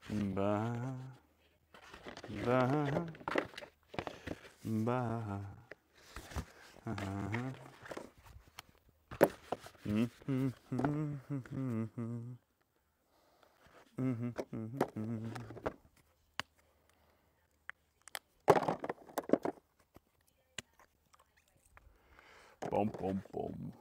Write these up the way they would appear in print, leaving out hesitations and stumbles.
Ba, ba, ba. Boom, boom, boom.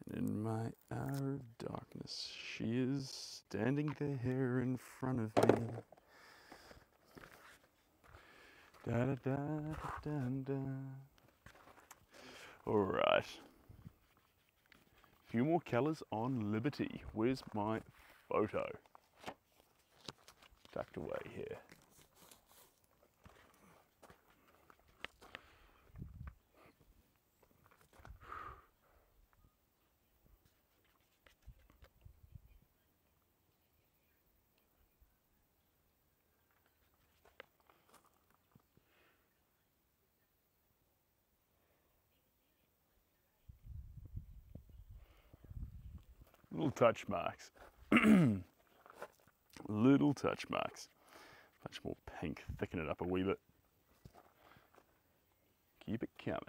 And in my hour of darkness, she is standing there in front of me. Da da da da da. Alright. Few more colours on Liberty. Where's my photo? Tucked away here. Little touch marks. Little touch marks. Much more pink. Thicken it up a wee bit. Keep it coming.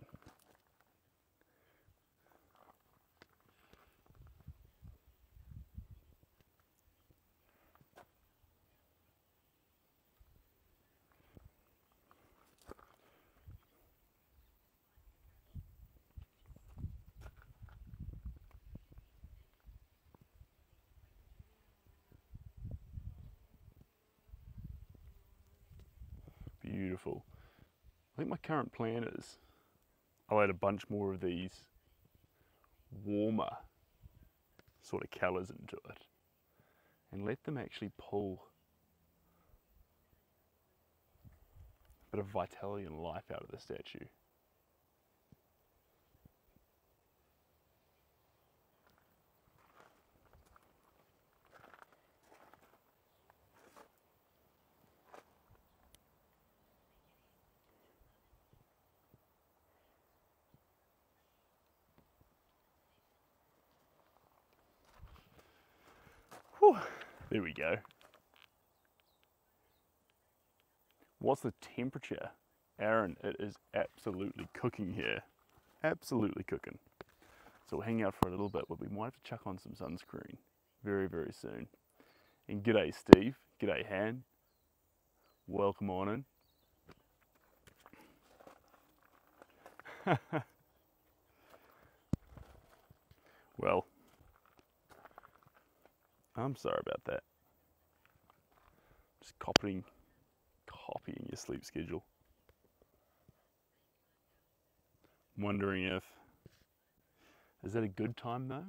Beautiful. I think my current plan is I'll add a bunch more of these warmer sort of colours into it and let them actually pull a bit of vitality and life out of the statue. Whew, there we go. What's the temperature? Aaron, it is absolutely cooking here. Absolutely cooking. So we'll hang out for a little bit, but we might have to chuck on some sunscreen very, very soon. And g'day Steve, g'day Han. Welcome on in. Well, I'm sorry about that. Just copying your sleep schedule. I'm wondering if, is that a good time though?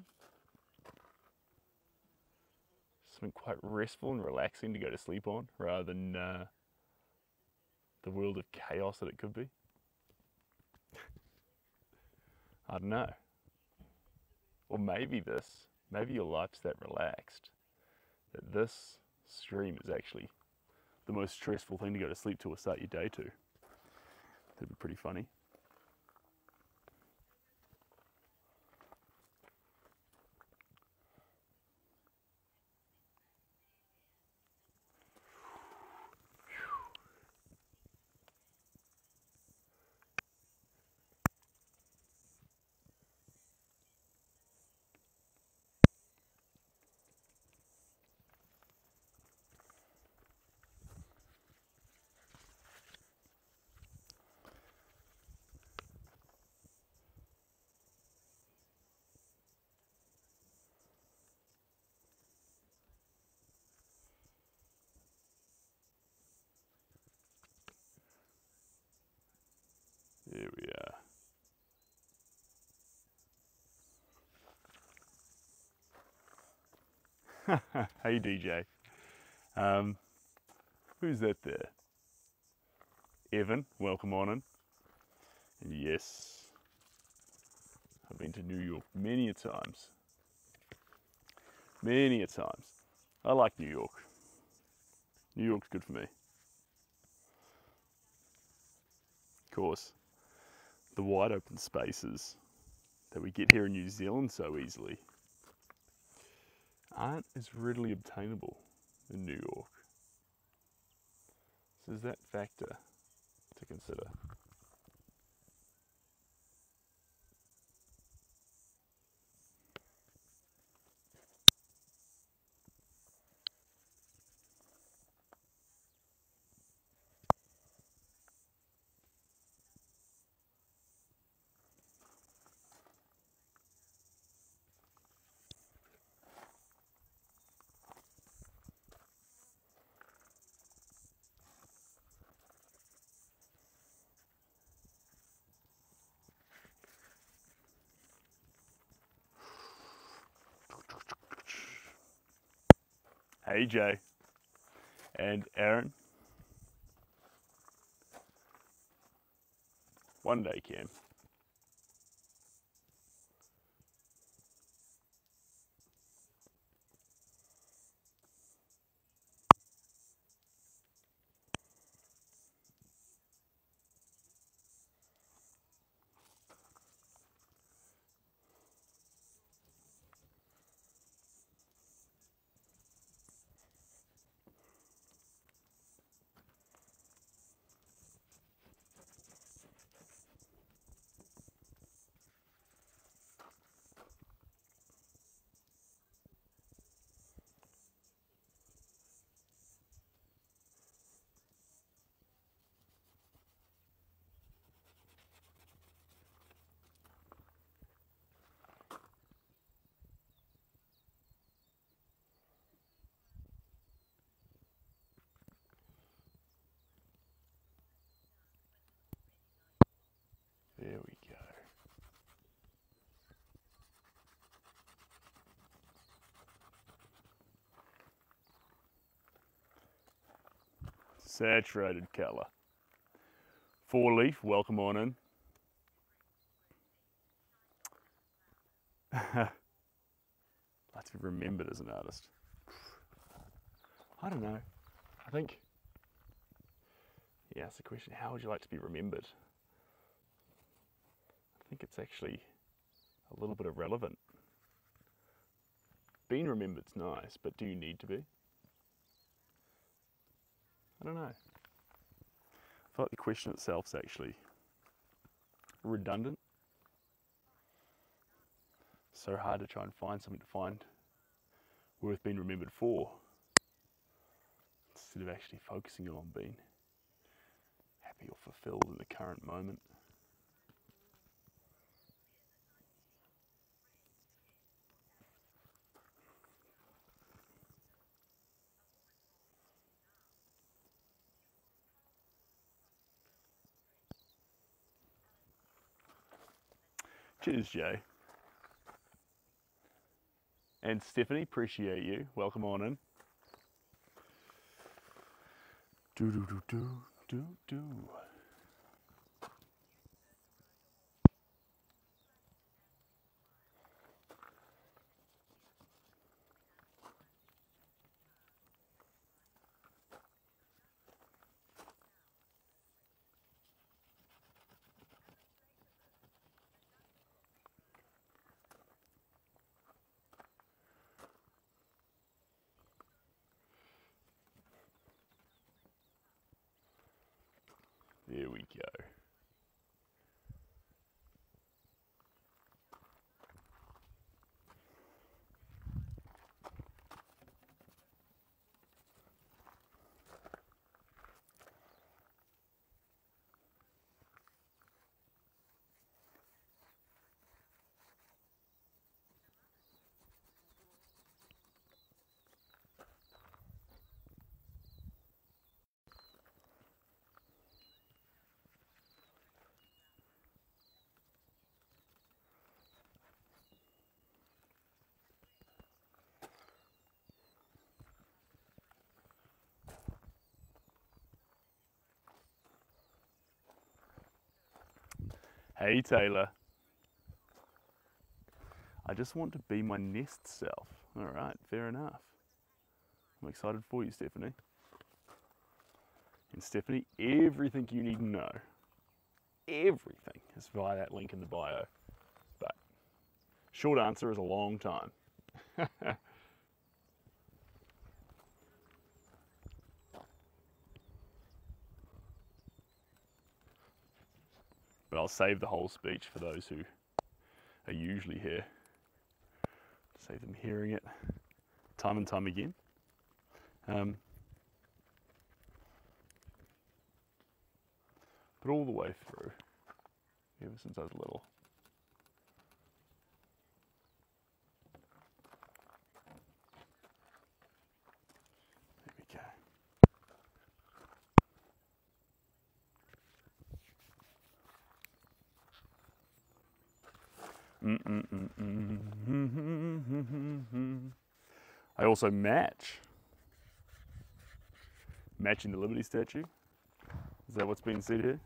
Something quite restful and relaxing to go to sleep on rather than the world of chaos that it could be. I don't know. Or maybe your life's that relaxed that this stream is actually the most stressful thing to go to sleep to or start your day to. That'd be pretty funny. There we are. Hey DJ. Who's that there? Evan, welcome on in. And yes, I've been to New York many a times. Many a times. I like New York. New York's good for me. Of course, the wide open spaces that we get here in New Zealand so easily aren't as readily obtainable in New York. So there's that factor to consider. Hey Jay and Aaron. One day, Cam. There we go. Saturated colour. Four leaf, welcome on in. Like to be remembered as an artist. I don't know. I think, yeah, that's the question. How would you like to be remembered? I think it's actually a little bit irrelevant. Being remembered's nice, but do you need to be? I don't know. I feel like the question itself's actually redundant. So hard to try and find something to find worth being remembered for, instead of actually focusing on being happy or fulfilled in the current moment. Cheers, Jay. And Stephanie, appreciate you. Welcome on in. Do do do do do do. There we go. Hey Taylor. I just want to be my nest self. All right, fair enough. I'm excited for you, Stephanie. And Stephanie, everything you need to know, everything is via that link in the bio. But short answer is a long time. but I'll save the whole speech for those who are usually here. Save them hearing it time and time again. But all the way through, ever since I was little. There we go. I also matching the Liberty statue. Is that what's being said here?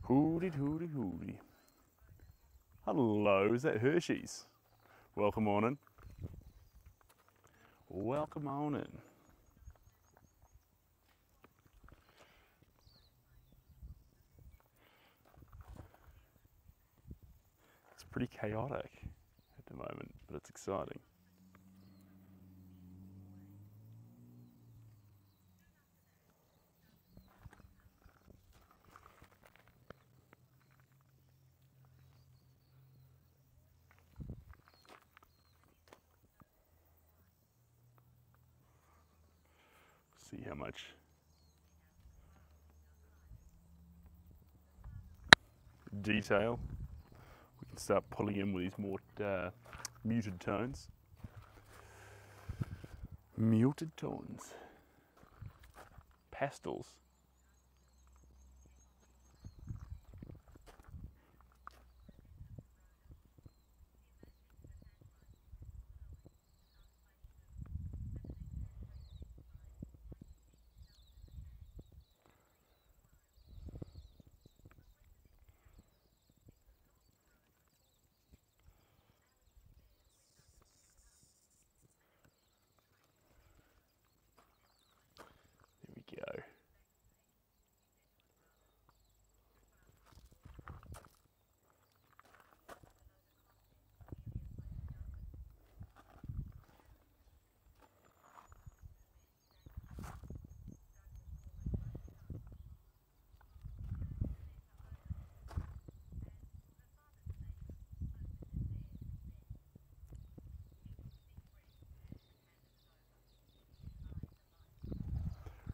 Hooty, hooty, hooty. Hello, is that Hershey's? Welcome on in. Welcome on in. It's pretty chaotic at the moment, but it's exciting. See how much detail we can start pulling in with these more muted tones. Muted tones. Pastels. Go.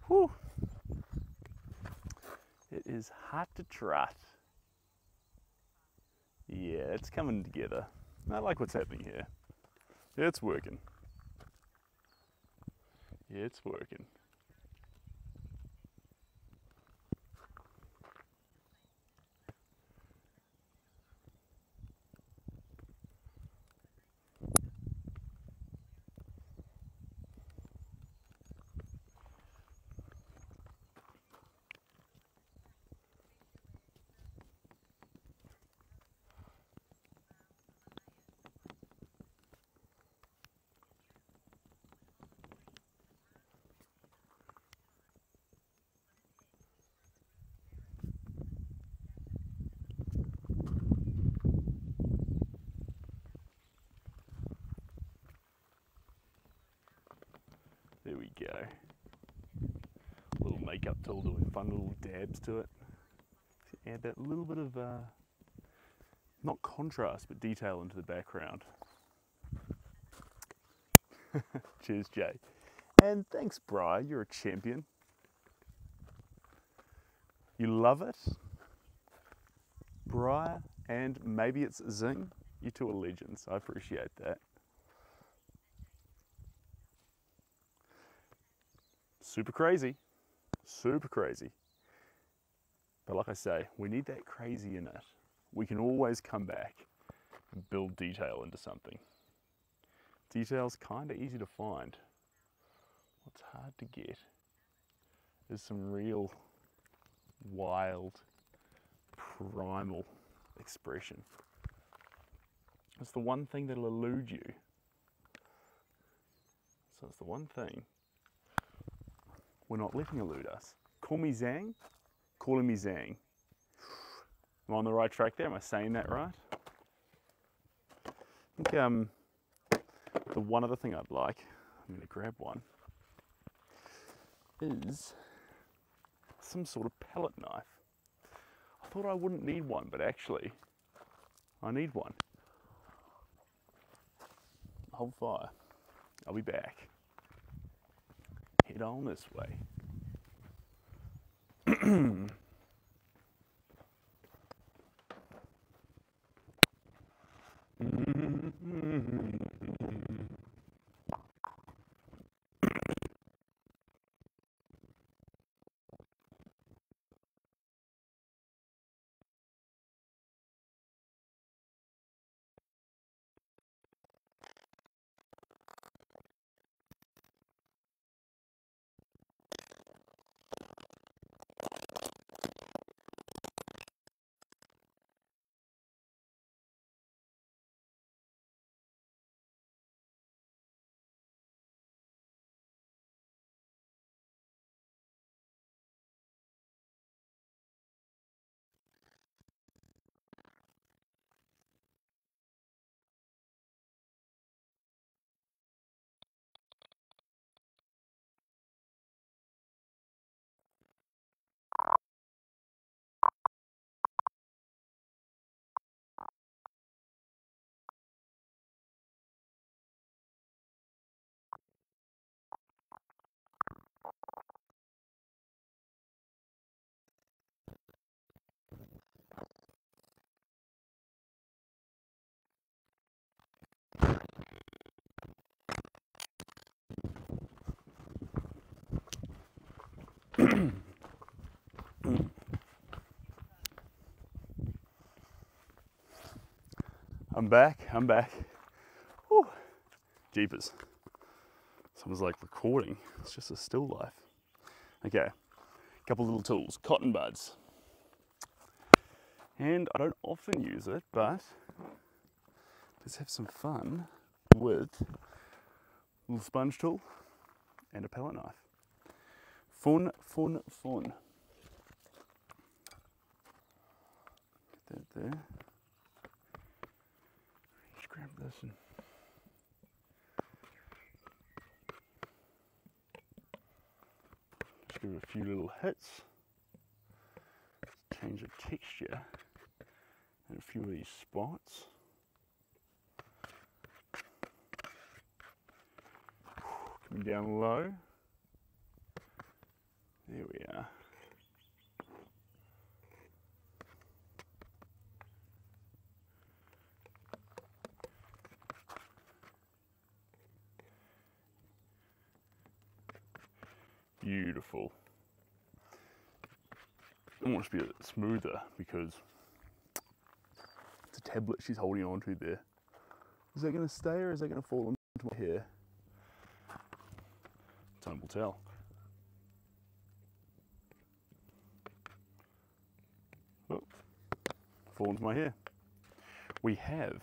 Whew. It is hard to trot. Yeah, it's coming together. I like what's happening here. Yeah, it's working. Yeah, it's working. There we go. Little makeup tool doing fun little dabs to it. Add that little bit of, not contrast, but detail into the background. Cheers, Jay. And thanks, Bri, you're a champion. You love it? Bri, and maybe it's Zing. You two are legends. I appreciate that. Super crazy. Super crazy. But like I say, we need that crazy in it. We can always come back and build detail into something. Detail's kind of easy to find. What's hard to get is some real wild, primal expression. It's the one thing that'll elude you. So it's the one thing we're not letting elude us. Call me Zang, calling me Zang. Am I on the right track there? Am I saying that right? I think the one other thing I'd like, I'm going to grab one, is some sort of palette knife. I thought I wouldn't need one, but actually, I need one. Hold fire. I'll be back. Head on this way. I'm back. Whew. Jeepers. Someone's like recording. It's just a still life. Okay, a couple little tools. Cotton buds. And I don't often use it, but let's have some fun with a little sponge tool and a palette knife. Fun. Get that there. Just grab this and just give it a few little hits. Change the texture and a few of these spots. Coming down low. There we are. Beautiful. I want it to be a bit smoother because it's a tablet she's holding on to there. Is that going to stay or is that going to fall into my hair? Time will tell. Oh, fall into my hair. We have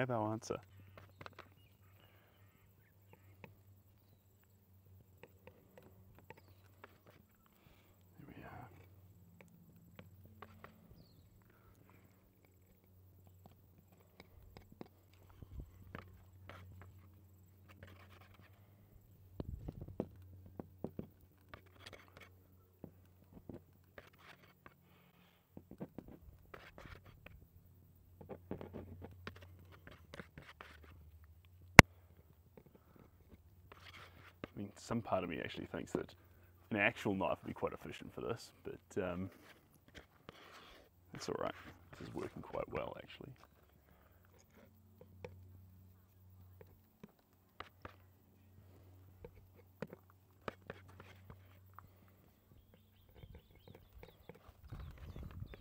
our answer. There we are. I mean, some part of me actually thinks that an actual knife would be quite efficient for this, but it's all right. This is working quite well, actually.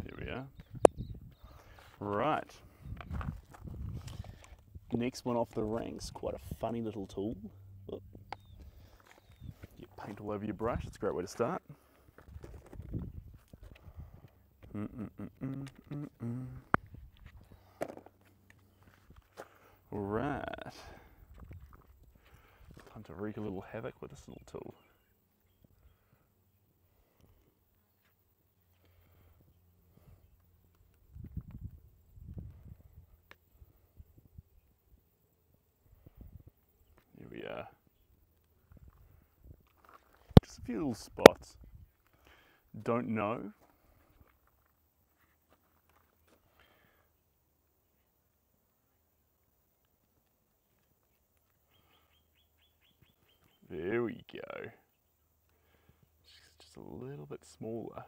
There we are. Right. Next one off the ranks, quite a funny little tool. Oh. Get paint all over your brush, it's a great way to start. Right. Time to wreak a little havoc with this little tool. Here we are. Just a few little spots. Don't know. There we go. Just a little bit smaller.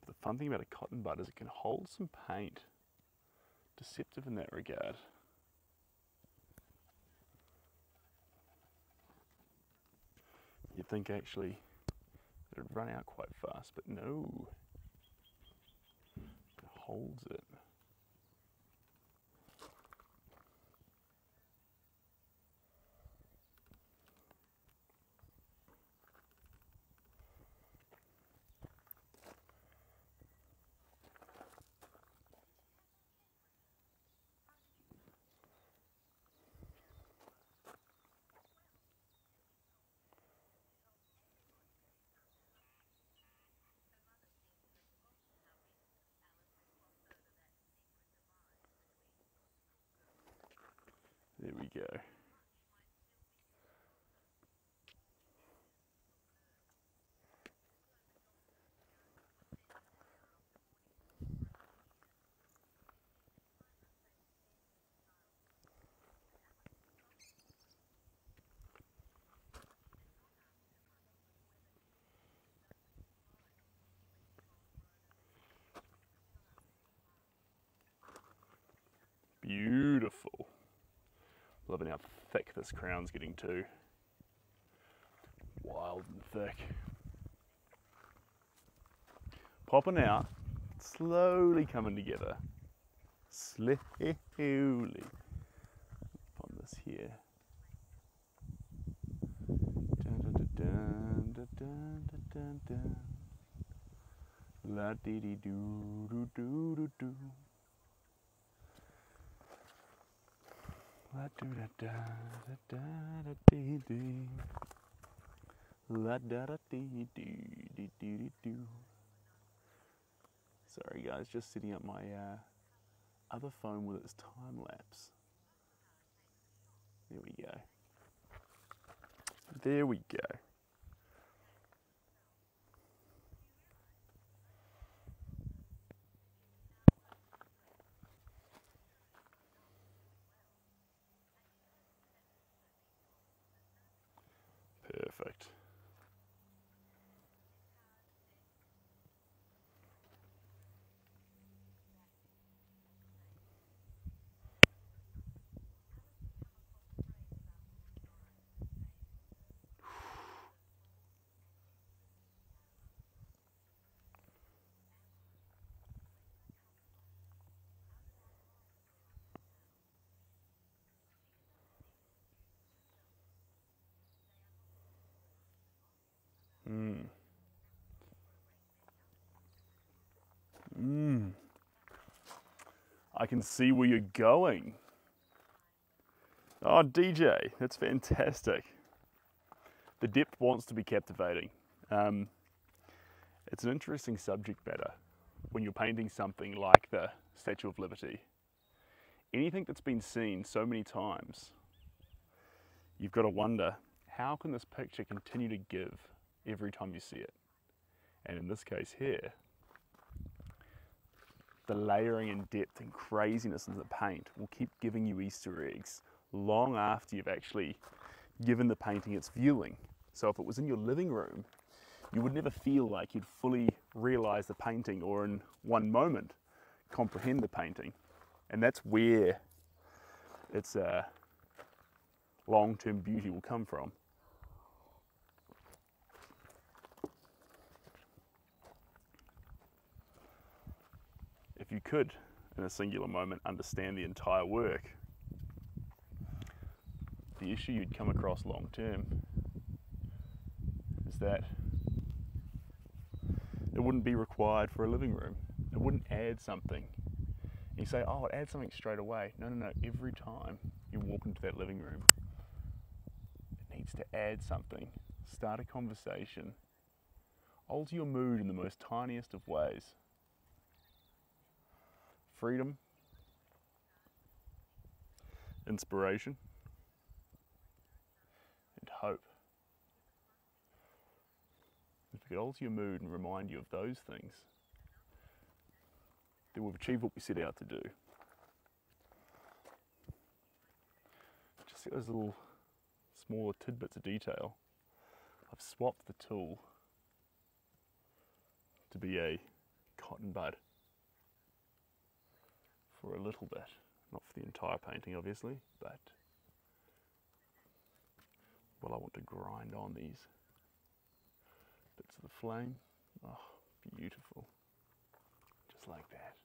But the fun thing about a cotton bud is it can hold some paint. Deceptive in that regard. You'd think actually it would run out quite fast, but no. It holds it. There we go. Beautiful. Loving how thick this crown's getting too. Wild and thick. Popping out, slowly coming together. Slowly. On this here. Dun, dun, dun, dun, dun, dun, dun. La dee dee doo doo doo doo doo. La doo da da da da da dee dee. La da da dee dee dee dee doo. Sorry guys, just setting up my other phone with its time lapse. There we go. There we go. Perfect. I can see where you're going. Oh, DJ, that's fantastic. The depth wants to be captivating. It's an interesting subject matter when you're painting something like the Statue of Liberty. Anything that's been seen so many times, you've got to wonder, how can this picture continue to give every time you see it? And in this case here, the layering and depth and craziness in the paint will keep giving you Easter eggs long after you've actually given the painting its viewing. So if it was in your living room, you would never feel like you'd fully realize the painting or in one moment comprehend the painting. And that's where its long-term beauty will come from. If you could, in a singular moment, understand the entire work, the issue you'd come across long-term is that it wouldn't be required for a living room. It wouldn't add something. You say, oh, it adds something straight away. No, no, no. Every time you walk into that living room, it needs to add something. Start a conversation. Alter your mood in the most tiniest of ways. Freedom, inspiration, and hope. If you could alter your mood and remind you of those things, then we've achieved what we set out to do. Just those little smaller tidbits of detail. I've swapped the tool to be a cotton bud for a little bit, not for the entire painting obviously, but well, I want to grind on these bits of the flame. Oh, beautiful. Just like that.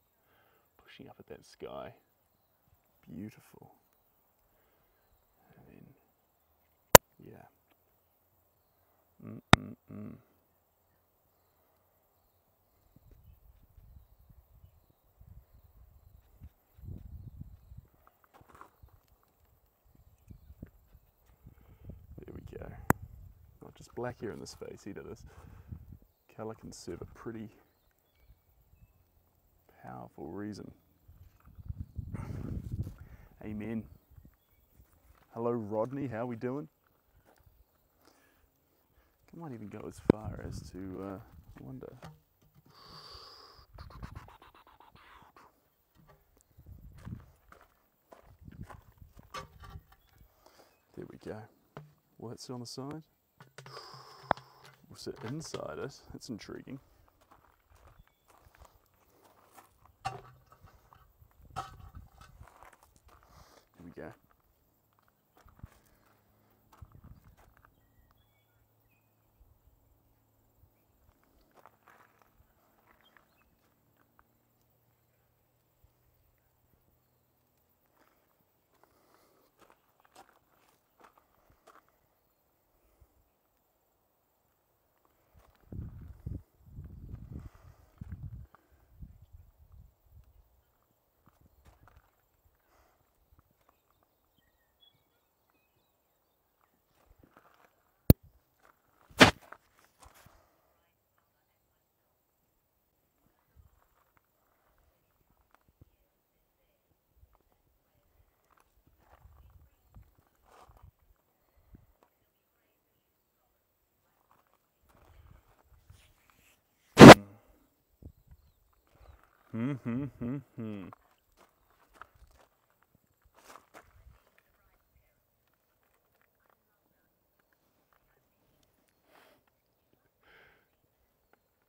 Pushing up at that sky. Beautiful. And then, yeah. There we go. Not just black here in this face either. This colour can serve a pretty powerful reason. Amen. Hello Rodney, how we doing? I might even go as far as to, I wonder. There we go. Will that sit on the side? We'll sit inside it. That's intriguing. There we go.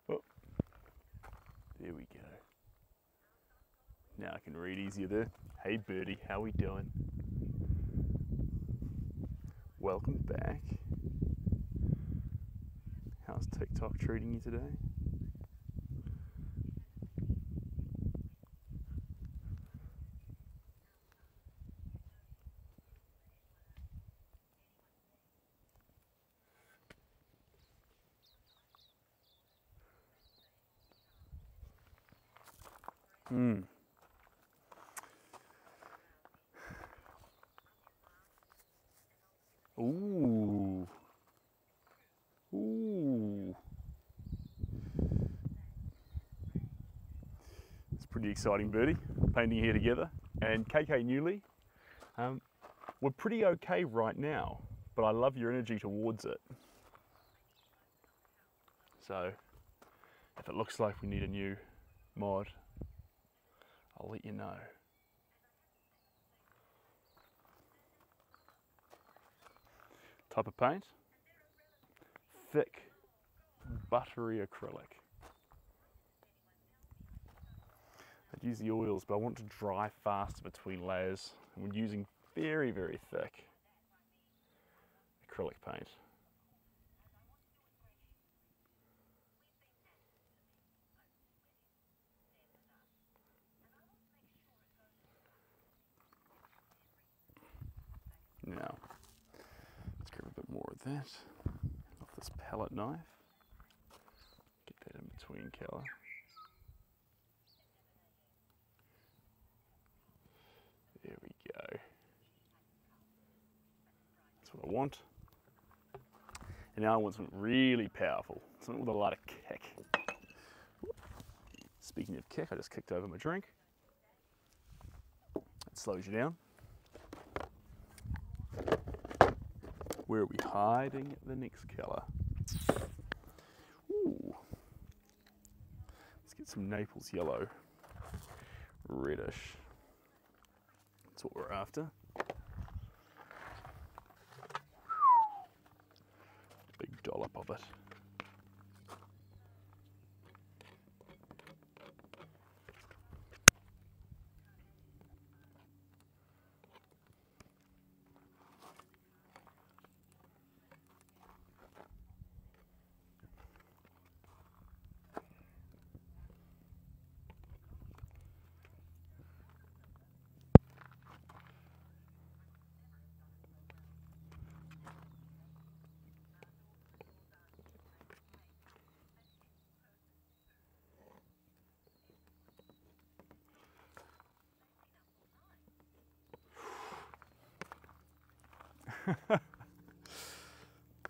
Oh, there we go. Now I can read easier there. Hey birdie, how we doing? Welcome back. How's TikTok treating you today? Ooh. Ooh. It's pretty exciting, birdie. Painting here together. And KK Newley, we're pretty okay right now, but I love your energy towards it. So, if it looks like we need a new mod, I'll let you know. Type of paint? thick, buttery acrylic. I'd use the oils, but I want to dry faster between layers, and we're using very, very thick acrylic paint. Now, let's grab a bit more of that off this palette knife. Get that in between colour. There we go. That's what I want. And now I want something really powerful, something with a lot of kick. Speaking of kick, I just kicked over my drink. It slows you down. Where are we hiding the next colour? Ooh. Let's get some Naples yellow. Reddish. That's what we're after. Big dollop of it.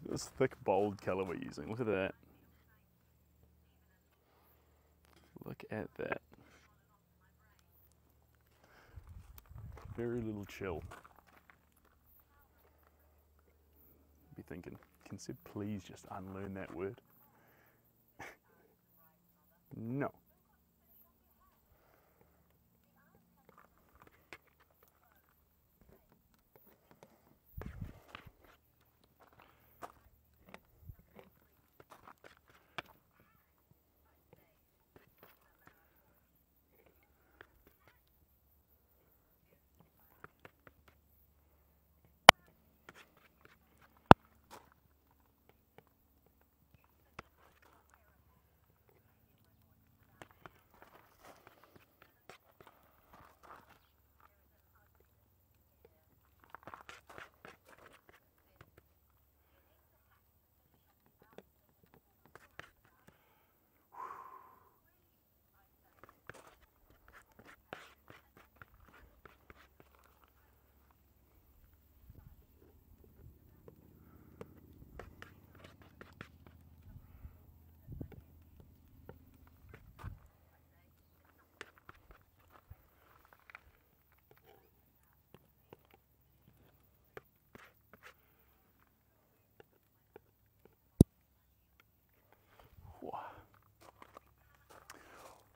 This thick, bold colour we're using. Look at that. Look at that. Very little chill. Be thinking, can Sid please just unlearn that word? No.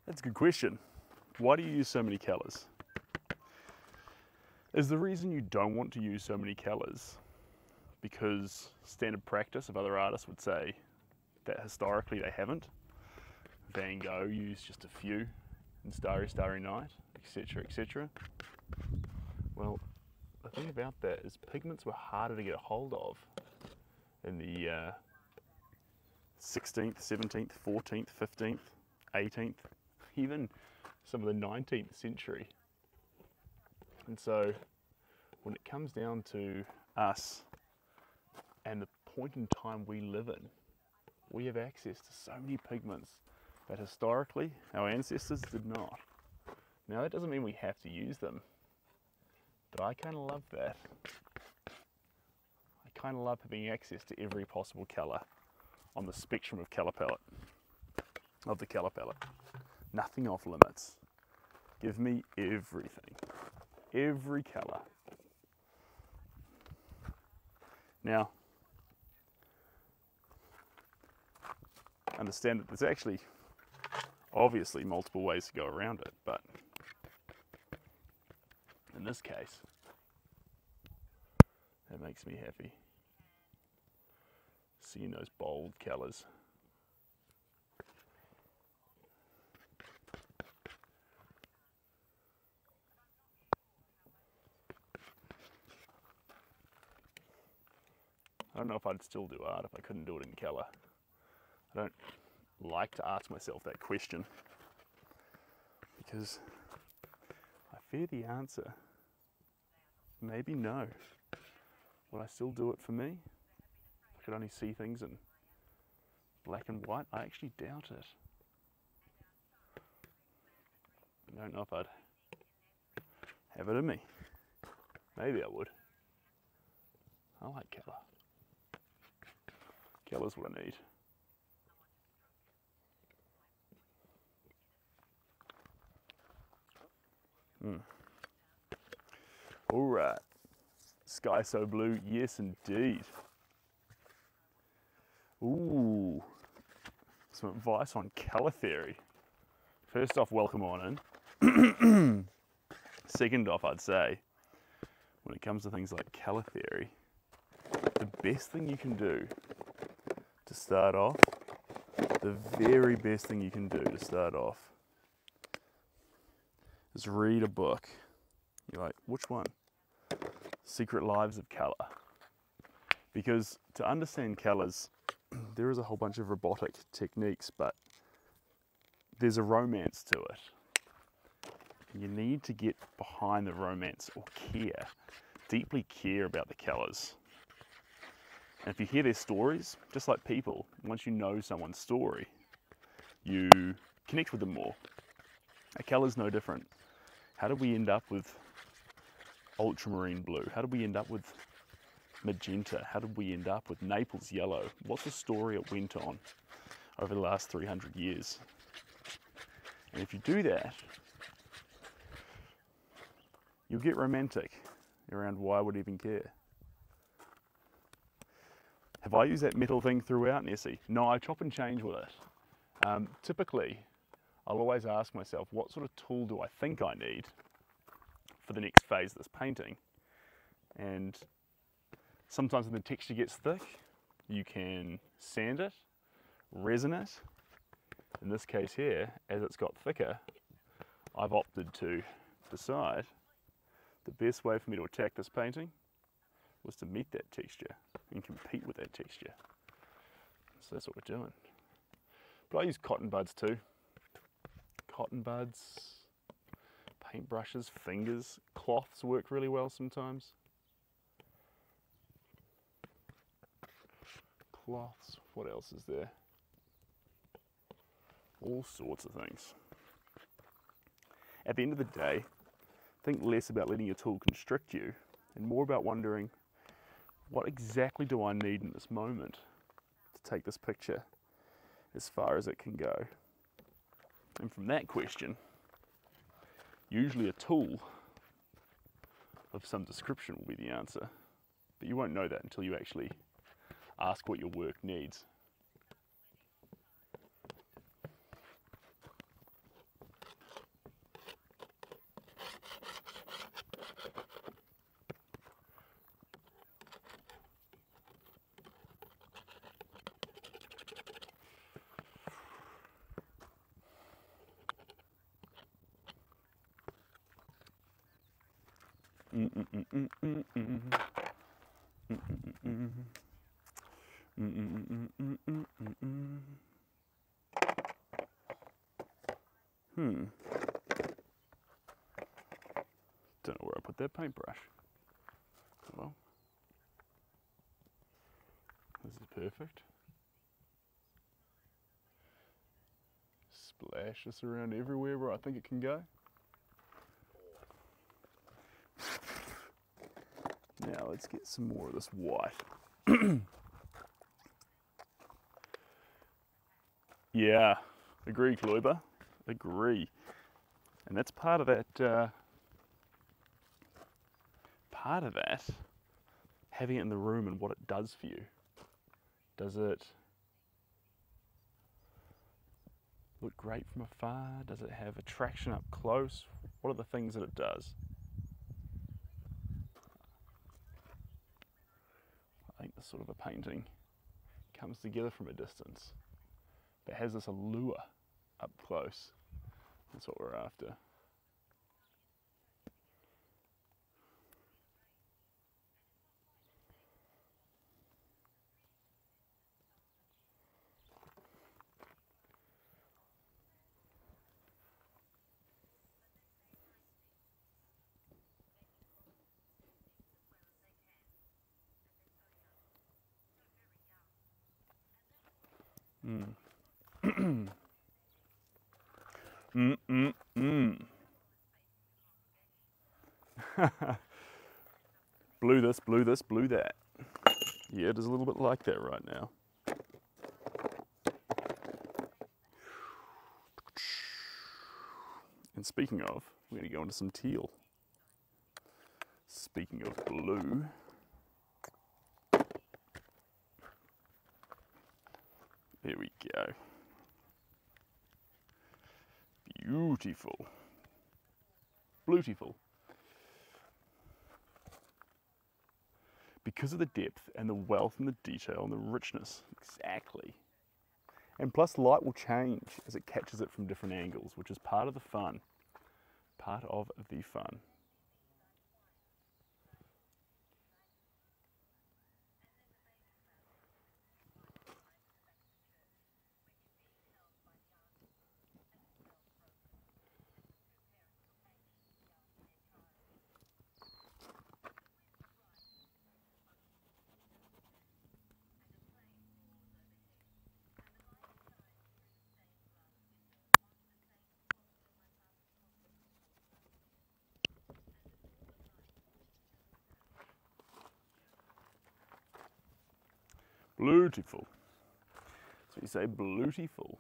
That's a good question. Why do you use so many colours? Is the reason you don't want to use so many colours because standard practice of other artists would say that historically they haven't? Van Gogh used just a few in Starry Starry Night, etc, etc. Well, the thing about that is pigments were harder to get a hold of in the 16th, 17th, 14th, 15th, 18th, even some of the 19th century. And so when it comes down to us and the point in time we live in, we have access to so many pigments that historically our ancestors did not. Now that doesn't mean we have to use them, but I kind of love that. I kind of love having access to every possible colour on the spectrum of colour palette, of the colour palette. Nothing off limits. Give me everything. Every colour. Now, understand that there's actually obviously multiple ways to go around it, but in this case, that makes me happy. seeing those bold colours. I don't know if I'd still do art if I couldn't do it in colour. I don't like to ask myself that question because I fear the answer. Maybe no. Would I still do it for me? I could only see things in black and white. I actually doubt it. I don't know if I'd have it in me. Maybe I would. I like colour. Colour's what I need. All right. Sky so blue, yes indeed. Ooh, some advice on colour theory. First off, welcome on in. Second off, I'd say, when it comes to things like colour theory, the best thing you can do to start off, the very best thing you can do to start off is read a book. You're like, which one? Secret Lives of Colour. Because to understand colours, there is a whole bunch of robotic techniques, but there's a romance to it. You need to get behind the romance or care, deeply care about the colours. And if you hear their stories, just like people, once you know someone's story, you connect with them more. A colour's no different. How did we end up with ultramarine blue? How did we end up with magenta? How did we end up with Naples yellow? What's the story it went on over the last 300 years? And if you do that, you'll get romantic around why I would even care. Have I used that metal thing throughout, Nessie? No, I chop and change with it. Typically, I'll always ask myself, what sort of tool do I think I need for the next phase of this painting? And sometimes when the texture gets thick, you can sand it, resin it. In this case here, as it's got thicker, I've opted to decide the best way for me to attack this painting was to meet that texture and compete with that texture. So that's what we're doing. But I use cotton buds too. Cotton buds, paintbrushes, fingers, cloths work really well sometimes. Cloths, what else is there? All sorts of things. At the end of the day, think less about letting your tool constrict you and more about wondering, what exactly do I need in this moment to take this picture as far as it can go? And from that question, usually a tool of some description will be the answer, but you won't know that until you actually ask what your work needs. Don't know where I put that paintbrush. Well, this is perfect. Splash this around everywhere where I think it can go. Now let's get some more of this white. Yeah, agree, Kloiber. Agree. And that's part of that, having it in the room and what it does for you. Does it look great from afar? Does it have attraction up close? What are the things that it does? I think this sort of a painting comes together from a distance, but has this allure up close. That's what we're after. Blew this, blew this, blew that. Yeah, it is a little bit like that right now. And speaking of, we're going to go into some teal. Speaking of blue, there we go. Beautiful. Beautiful. Because of the depth and the wealth and the detail and the richness, exactly. And plus light will change as it catches it from different angles, which is part of the fun. Part of the fun. Beautiful. So you say beautiful.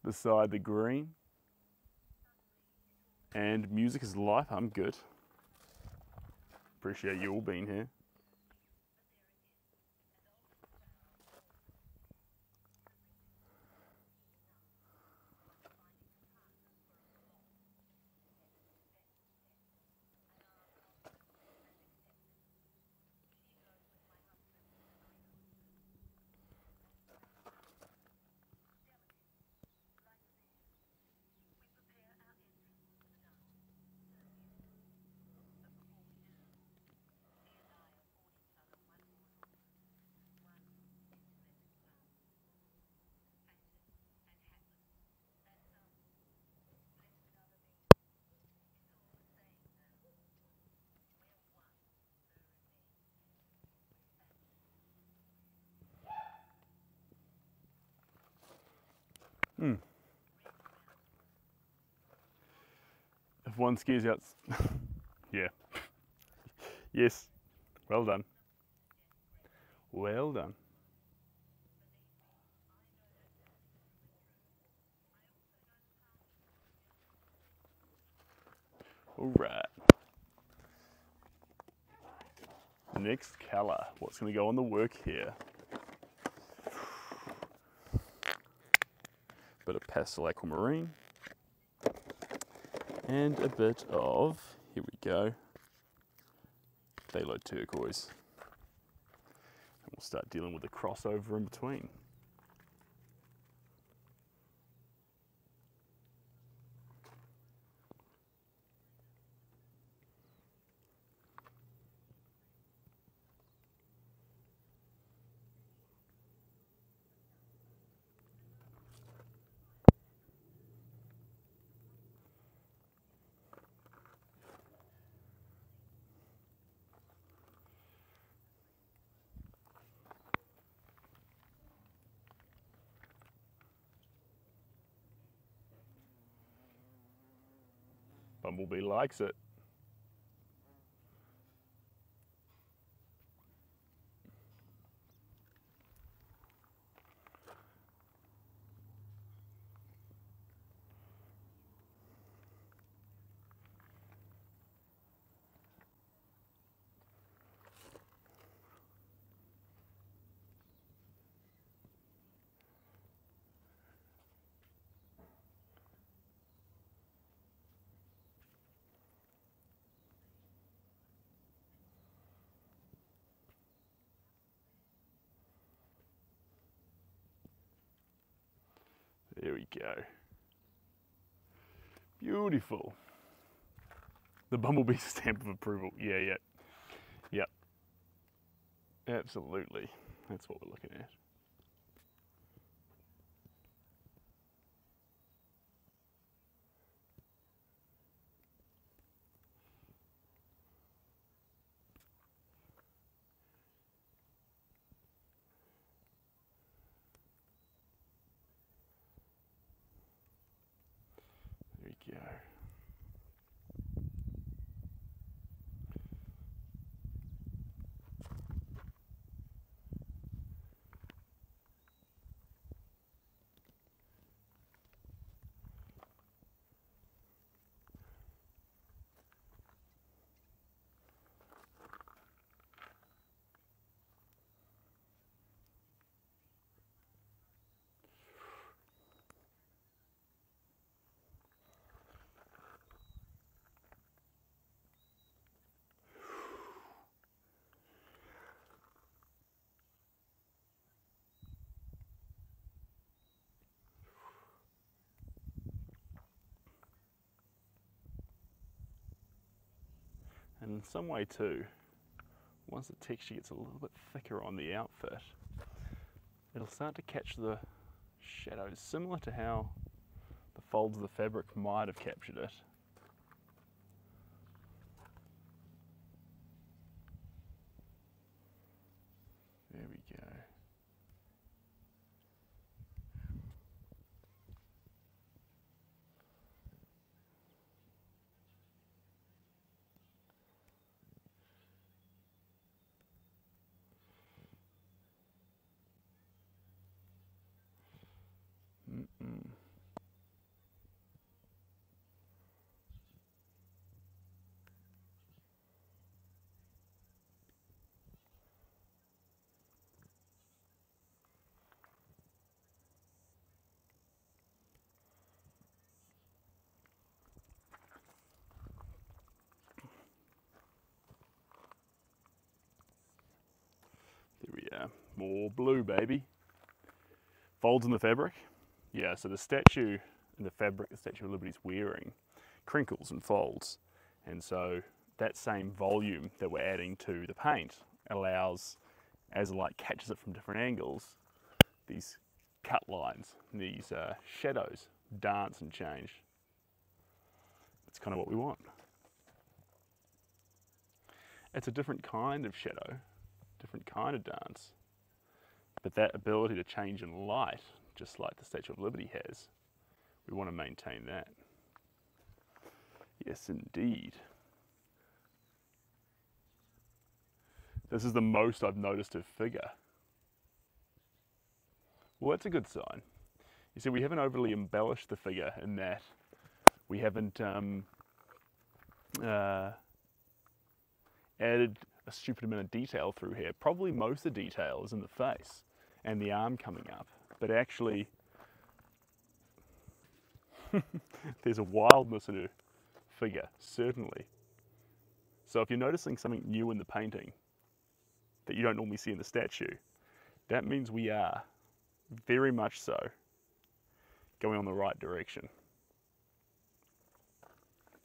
Beside the green. And music is life, I'm good. Appreciate you all being here. If one scares you out, yeah. Yes, well done. Well done. All right. Next colour. What's going to go on the work here? Bit of pastel aquamarine. And a bit of, here we go, phthalo turquoise. And we'll start dealing with the crossover in between. Bumblebee likes it. There we go. Beautiful. The bumblebee stamp of approval. Yeah. Yep. Absolutely. That's what we're looking at. There we go. And in some way too, once the texture gets a little bit thicker on the outfit, it'll start to catch the shadows, similar to how the folds of the fabric might have captured it. There we go. There we are. More blue, baby. Folds in the fabric. Yeah, so the statue and the fabric the Statue of Liberty is wearing crinkles and folds. And so that same volume that we're adding to the paint allows, as the light catches it from different angles, these cut lines, these shadows dance and change. That's kind of what we want. It's a different kind of shadow, different kind of dance, but that ability to change in light, just like the Statue of Liberty has, we want to maintain that. Yes, indeed. This is the most I've noticed of figure. Well, that's a good sign. You see, we haven't overly embellished the figure in that we haven't added a stupid amount of detail through here. Probably most of the detail is in the face and the arm coming up, but actually there's a wildness in her figure, certainly. So if you're noticing something new in the painting that you don't normally see in the statue, that means we are very much so going on the right direction.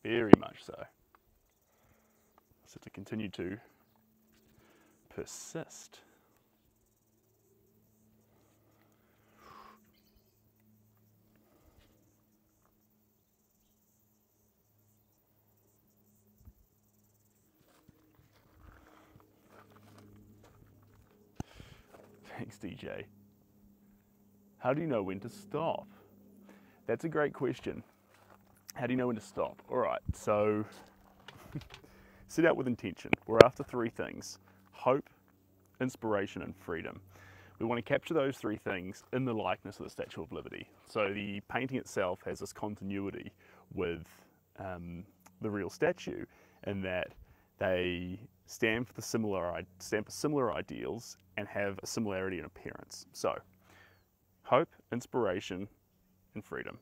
Very much so. So to continue to persist. Thanks, DJ. How do you know when to stop? That's a great question. How do you know when to stop? All right, so set out with intention. We're after three things: hope, inspiration, and freedom. We want to capture those three things in the likeness of the Statue of Liberty. So the painting itself has this continuity with the real statue, in that they stand for similar ideals and have a similarity in appearance. So hope, inspiration, and freedom.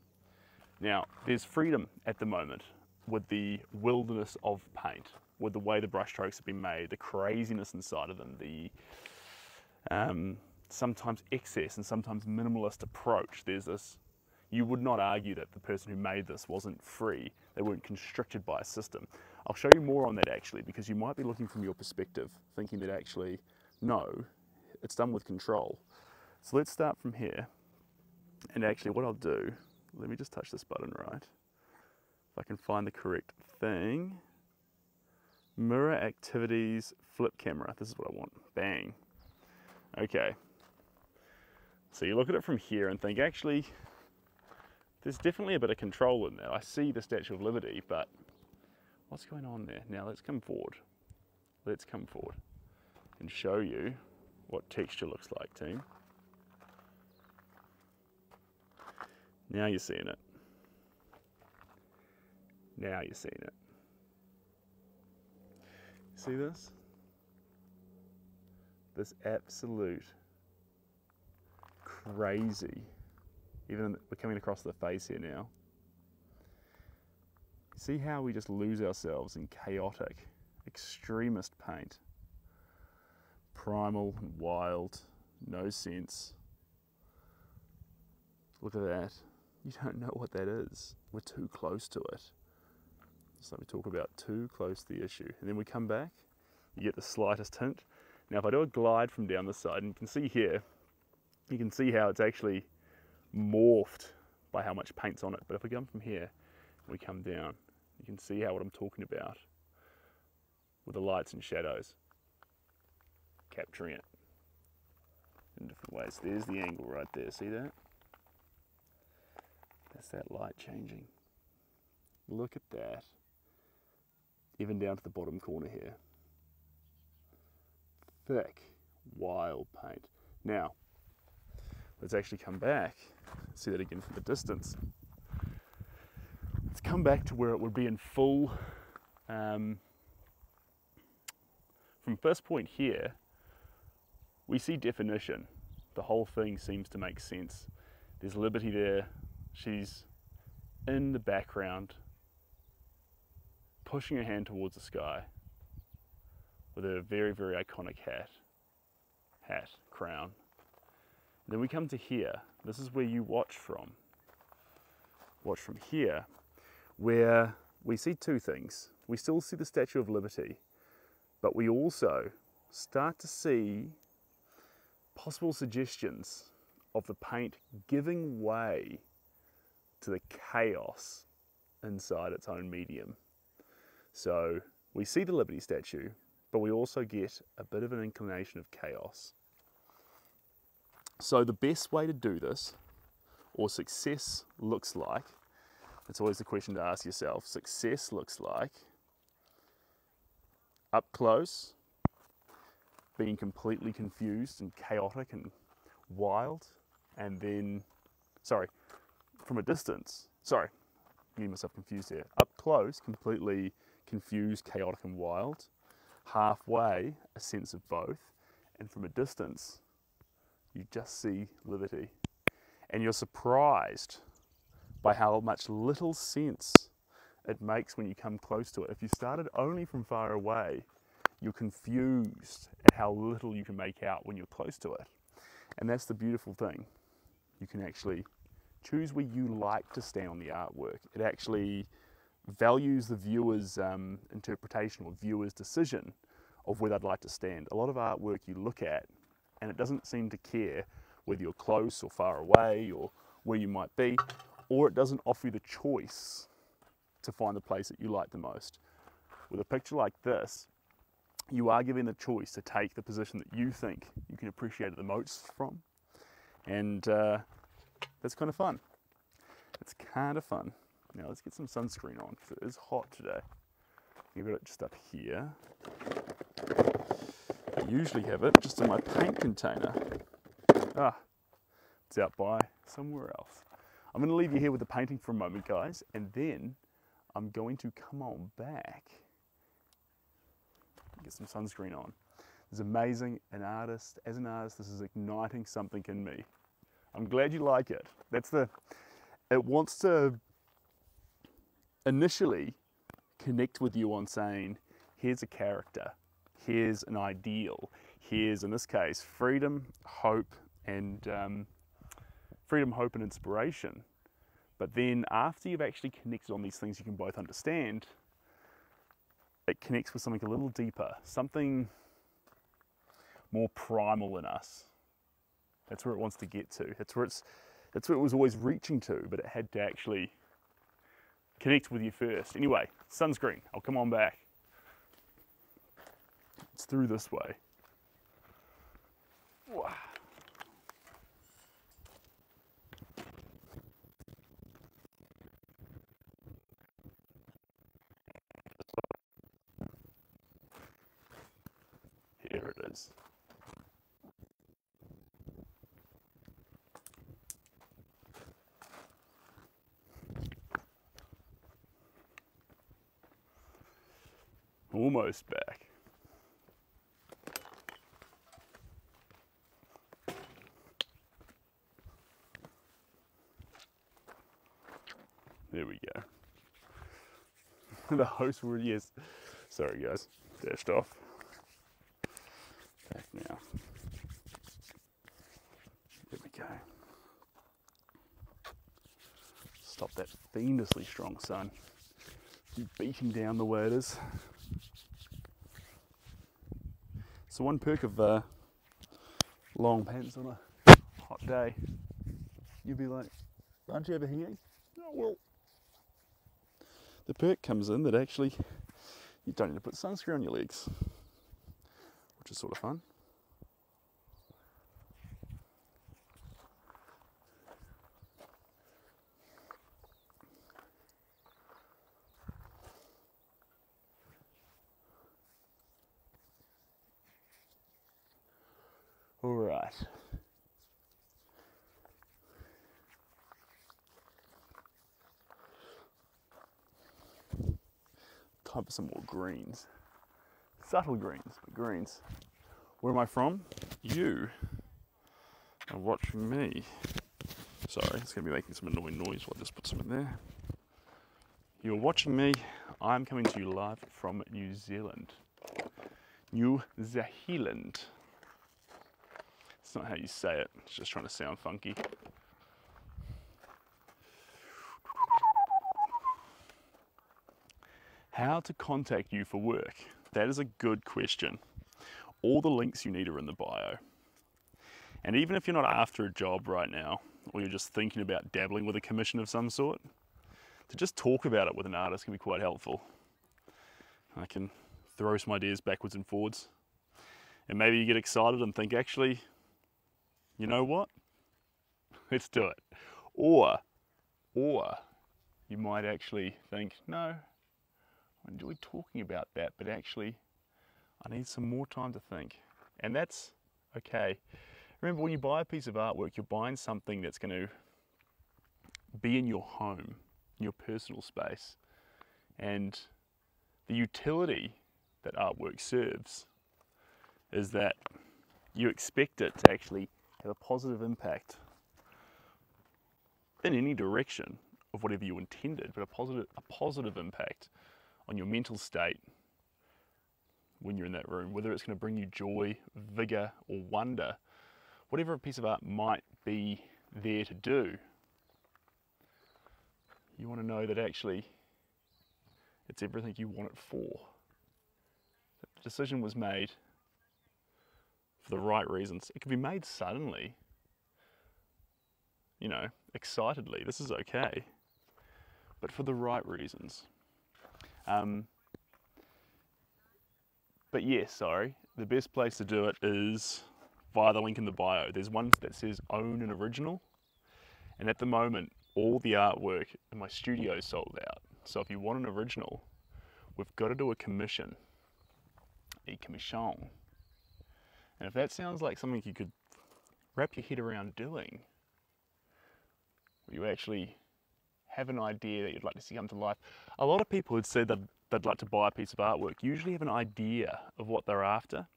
Now, there's freedom at the moment with the wilderness of paint, with the way the brushstrokes have been made, the craziness inside of them, the sometimes excess and sometimes minimalist approach. There's this you would not argue that the person who made this wasn't free. They weren't constricted by a system. I'll show you more on that actually, because you might be looking from your perspective, thinking that actually, no, it's done with control. So let's start from here. And actually what I'll do, let me just touch this button right. If I can find the correct thing. Mirror activities, flip camera. This is what I want. Bang. Okay. So you look at it from here and think, actually, there's definitely a bit of control in there. I see the Statue of Liberty, but what's going on there? Now let's come forward. Let's come forward and show you what texture looks like, team. Now you're seeing it. Now you're seeing it. See this? This absolute crazy, even we're coming across the face here now. See how we just lose ourselves in chaotic, extremist paint. Primal and wild, no sense. Look at that. You don't know what that is. We're too close to it. So we talk about too close to the issue. And then we come back, you get the slightest hint. Now if I do a glide from down the side, and you can see here, you can see how it's actually morphed by how much paint's on it. But if we come from here, we come down, you can see how what I'm talking about with the lights and shadows, capturing it in different ways. There's the angle right there, see that? That's that light changing. Look at that. Even down to the bottom corner here. Thick, wild paint. Now, let's actually come back, see that again from the distance. Let's come back to where it would be in full. From first point here, we see definition. The whole thing seems to make sense. There's Liberty there. She's in the background, pushing her hand towards the sky with a very, very iconic crown. And then we come to here. This is where you watch from. Watch from here, where we see two things. We still see the Statue of Liberty, but we also start to see possible suggestions of the paint giving way to the chaos inside its own medium. So we see the Liberty statue, but we also get a bit of an inclination of chaos. So the best way to do this, or success looks like, it's always the question to ask yourself, success looks like up close, being completely confused and chaotic and wild, and then, from a distance, getting myself confused here. Up close, completely confused, chaotic and wild. Halfway, a sense of both. And from a distance, you just see Liberty. And you're surprised by how much little sense it makes when you come close to it. If you started only from far away, you're confused at how little you can make out when you're close to it. And that's the beautiful thing. You can actually choose where you like to stand on the artwork. It actually values the viewer's interpretation or viewer's decision of where they'd like to stand. A lot of artwork you look at and it doesn't seem to care whether you're close or far away or where you might be, or it doesn't offer you the choice to find the place that you like the most. With a picture like this, you are given the choice to take the position that you think you can appreciate it the most from, and that's kind of fun. It's kind of fun. Now let's get some sunscreen on because it is hot today. You've got it just up here. I usually have it just in my paint container. It's out by somewhere else. I'm going to leave you here with the painting for a moment, guys, and then I'm going to come on back and get some sunscreen on. It's amazing. As an artist, this is igniting something in me. I'm glad you like it. It wants to initially connect with you on saying, here's a character, here's an ideal, here's, in this case, freedom, hope, and inspiration. But then after you've actually connected on these things you can both understand, it connects with something a little deeper, something more primal in us. That's where it wants to get to. That's where it was always reaching to, but it had to actually connect with you first. Anyway, sunscreen, I'll come on back. It's through this way. Wow. Here it is. Almost back. There we go. The host word, yes. Sorry guys, dashed off. Back now. There we go. Stop that fiendishly strong sun. Beating down the way it is. So one perk of long pants on a hot day, you'd be like, aren't you overheating? Oh, well. The perk comes in that actually you don't need to put sunscreen on your legs, which is sort of fun. All right. Time for some more greens. Subtle greens, but greens. Where am I from? You are watching me. Sorry, it's going to be making some annoying noise while I just put some in there. You're watching me. I'm coming to you live from New Zealand. New Zealand. It's not how you say it, it's just trying to sound funky. How to contact you for work? That is a good question. All the links you need are in the bio. And even if you're not after a job right now, or you're just thinking about dabbling with a commission of some sort, to just talk about it with an artist can be quite helpful. I can throw some ideas backwards and forwards. And maybe you get excited and think, actually, you know what? Let's do it. Or you might actually think, no, I enjoy talking about that, but actually I need some more time to think. And that's okay. Remember, when you buy a piece of artwork, you're buying something that's going to be in your home, in your personal space. And the utility that artwork serves is that you expect it to actually have a positive impact in any direction of whatever you intended, but a positive impact on your mental state when you're in that room, whether it's going to bring you joy, vigor, or wonder, whatever a piece of art might be there to do. You want to know that actually it's everything you want it for. The decision was made for the right reasons. It can be made suddenly, you know, excitedly. This is okay, but for the right reasons. But yes, sorry, the best place to do it is via the link in the bio. There's one that says own an original, and at the moment all the artwork in my studio is sold out. So if you want an original, we've got to do a commission, a commission. And if that sounds like something you could wrap your head around doing, or you actually have an idea that you'd like to see come to life. A lot of people who'd said that they'd like to buy a piece of artwork usually have an idea of what they're after.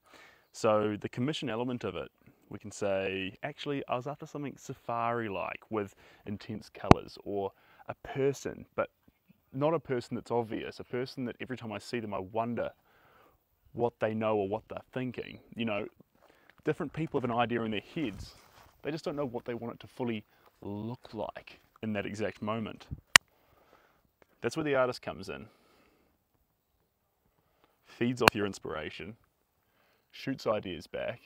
So the commission element of it, we can say, actually, I was after something safari-like with intense colours, or a person, but not a person that's obvious, a person that every time I see them I wonder what they know or what they're thinking. You know, different people have an idea in their heads, they just don't know what they want it to fully look like. in that exact moment. That's where the artist comes in. Feeds off your inspiration, shoots ideas back,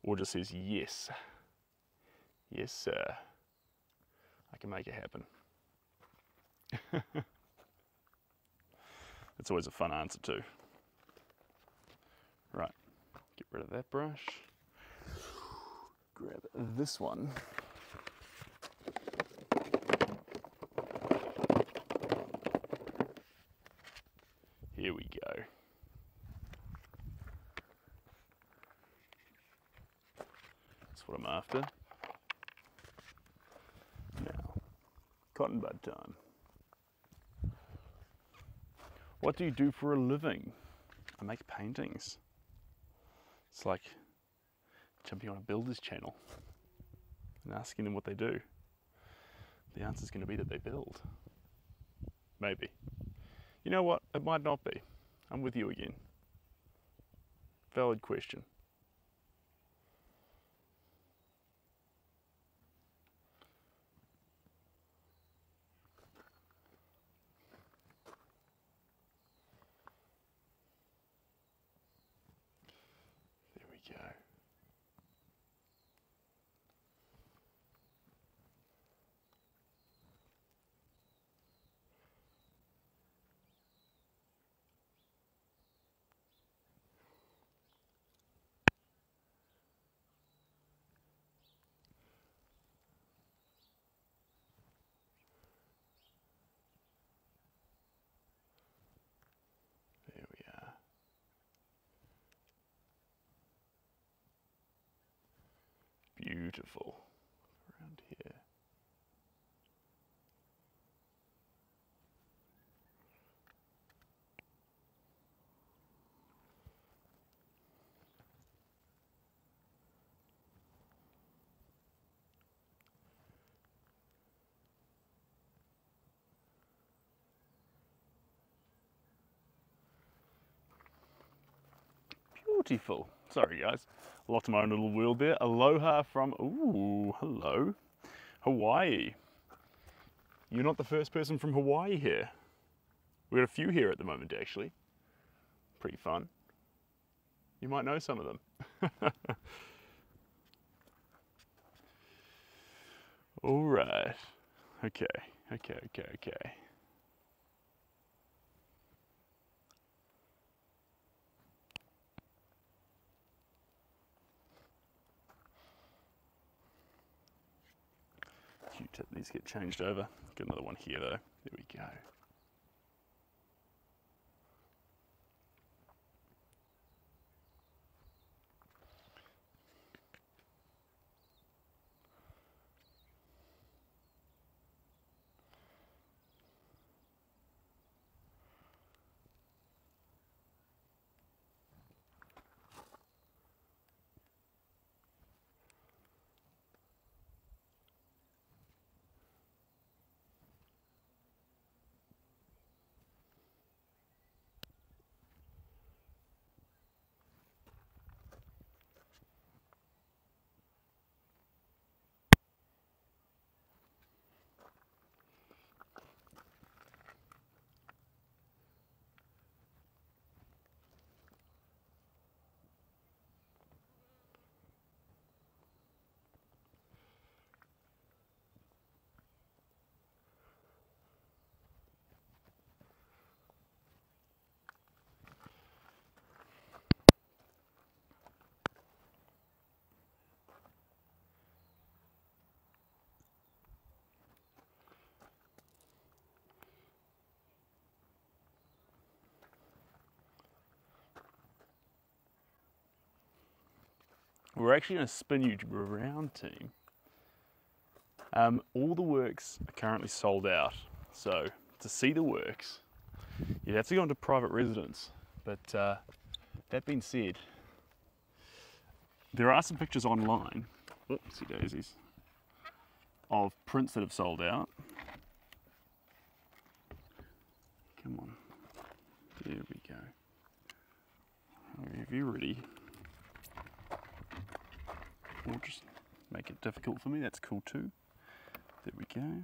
or just says, yes, yes sir, I can make it happen. It's always a fun answer too. Right, get rid of that brush, grab this one. Here we go. That's what I'm after. Now, cotton bud time. What do you do for a living? I make paintings. It's like jumping on a builder's channel and asking them what they do. The answer's going to be that they build. Maybe. You know what? It might not be. I'm with you again. Valid question. There we go. There we are. Beautiful. Around here. Beautiful. Sorry guys, lost my own little world there. Aloha from, ooh, hello, Hawaii. You're not the first person from Hawaii here. We've got a few here at the moment actually. Pretty fun. You might know some of them. All right, okay. Q-tip needs to get changed over. Get another one here though. There we go. We're actually going to spin you around, team. All the works are currently sold out, so to see the works, you'd have to go into private residence. But that being said, there are some pictures online, oopsie daisies, of prints that have sold out. Come on, there we go. Are you ready? All just make it difficult for me. That's cool too. There we go.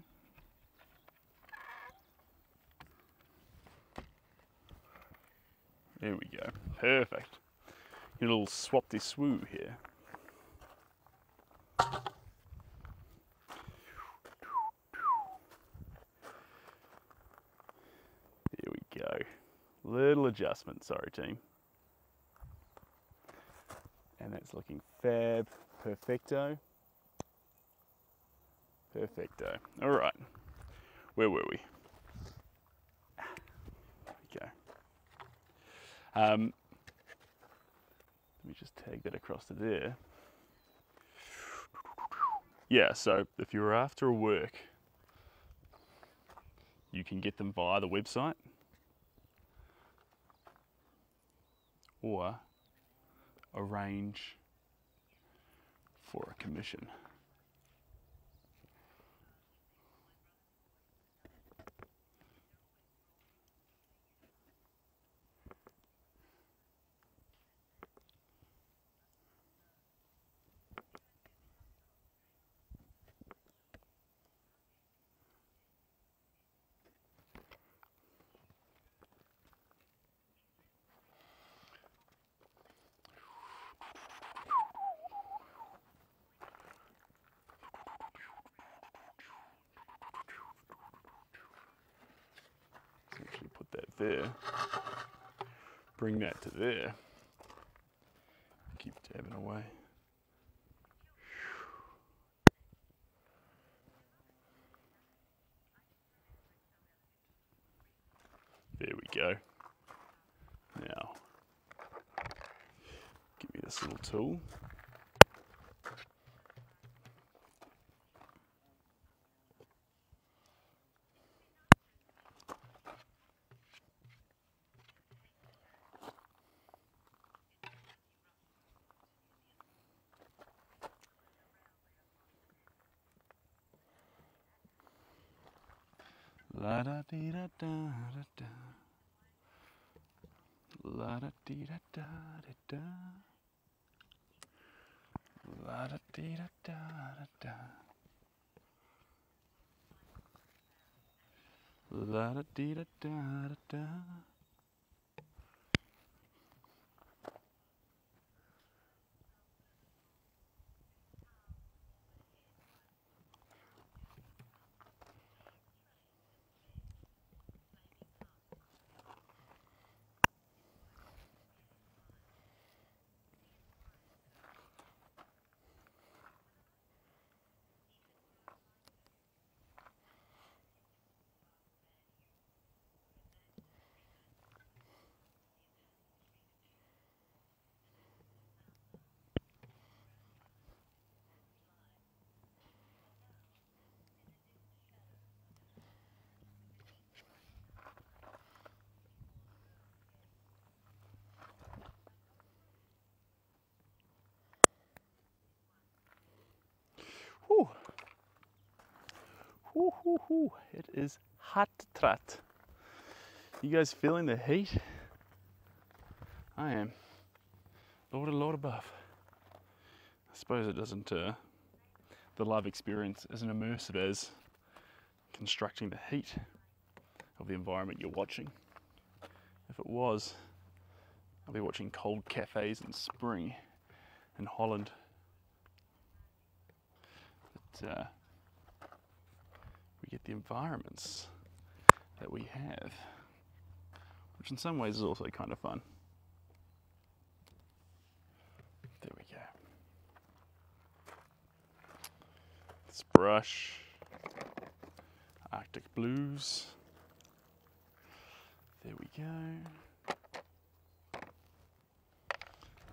There we go. Perfect. A little swap-de swoo here. There we go. Little adjustment, sorry team. And that's looking fab. Perfecto. Perfecto. All right. Where were we? There we go. Let me just tag that across to there. Yeah, so if you're after a work, you can get them via the website or arrange for a commission. Actually put that there, bring that to there, keep tabbing away. There we go. Now, give me this little tool. La da dee da da da da. La da dee da da da da. La da dee da da da da. La da dee da da da da. Whew. Whew, whew, whew. It is hot trat. You guys feeling the heat? I am. Lord above. I suppose it doesn't, the live experience isn't immersive as constructing the heat of the environment you're watching. If it was, I'll be watching cold cafes in spring in Holland. But we get the environments that we have, which in some ways is also kind of fun. There we go. Let's brush. Arctic Blues. There we go.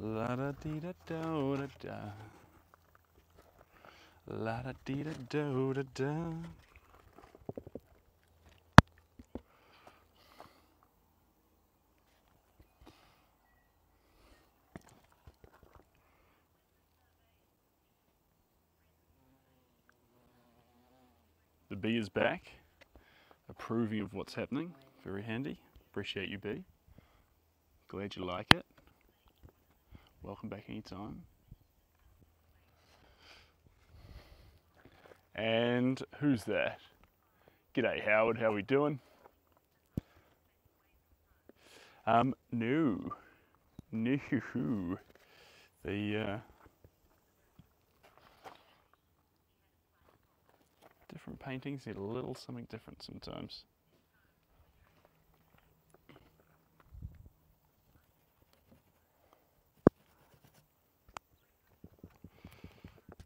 La da dee da do da da. La da dee da do da da. The bee is back, approving of what's happening. Very handy. Appreciate you, bee. Glad you like it. Welcome back anytime. And who's that? G'day Howard, how we doing? No. The different paintings need a little something different sometimes.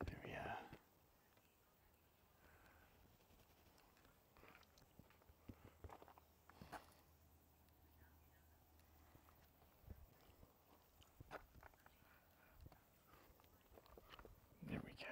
There we are. There we go.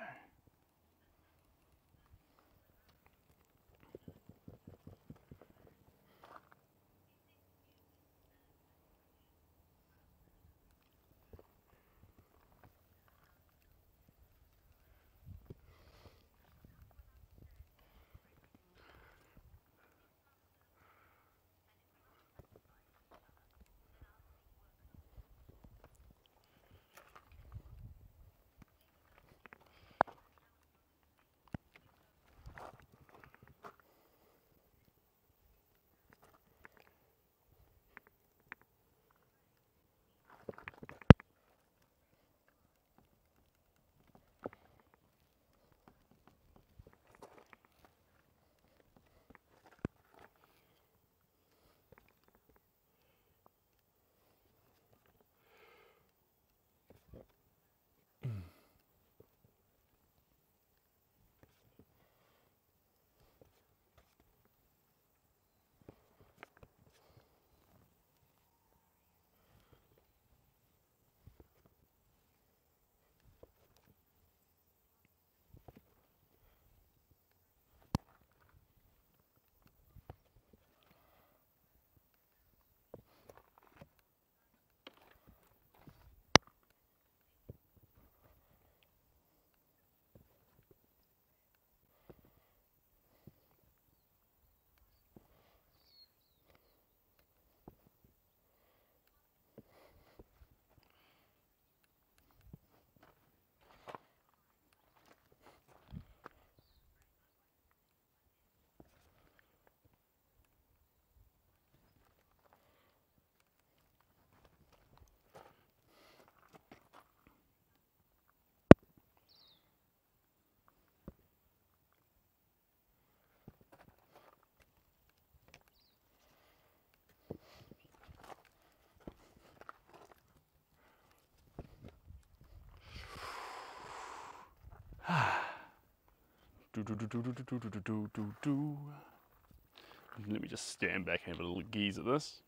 Let me just stand back and have a little gaze at this.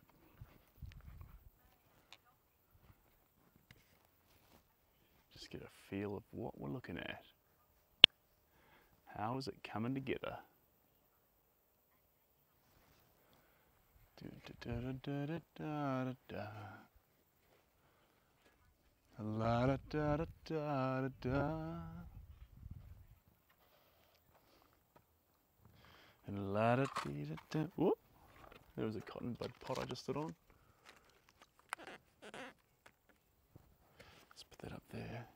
Just get a feel of what we're looking at. How is it coming together? La da da da da da. And la da dee da da. Whoop! There was a cotton bud pot I just stood on. Let's put that up there.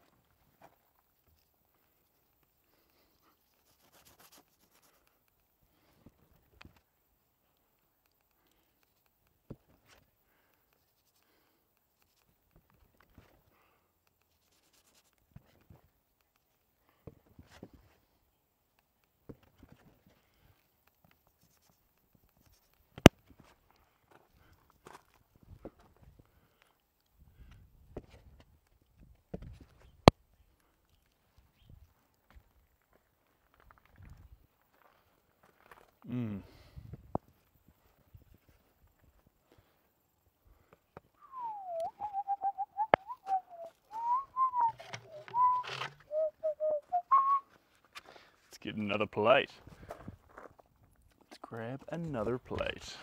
Let's get another plate. Let's grab another plate.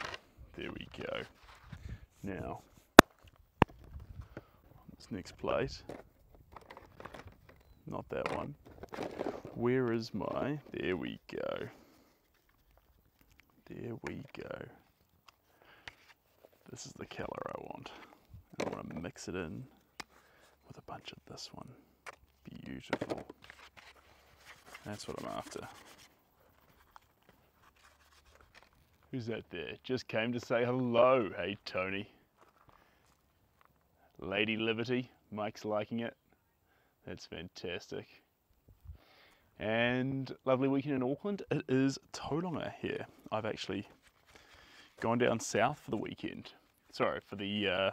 There we go. Now, on this next plate, not that one. Where is my, there we go. There we go. This is the colour I want. I want to mix it in with a bunch of this one. Beautiful. That's what I'm after. Who's that there? Just came to say hello. Hey, Tony. Lady Liberty. Mike's liking it. That's fantastic. And lovely weekend in Auckland. It is Tauranga here. I've actually gone down south for the weekend. Sorry, for the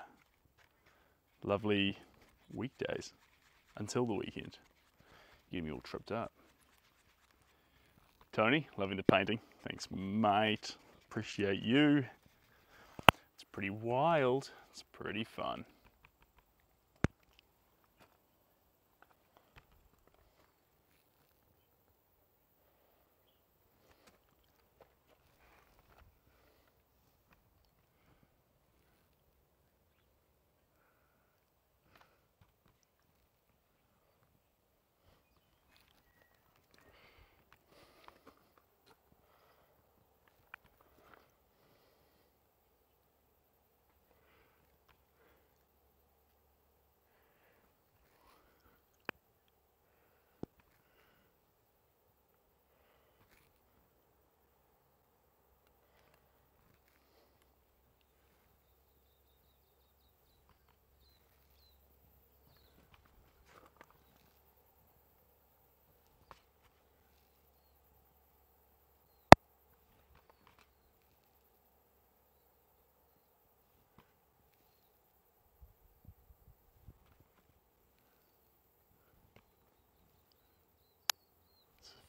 lovely weekdays until the weekend. Get me all tripped up. Tony, loving the painting. Thanks, mate. Appreciate you. It's pretty wild. It's pretty fun.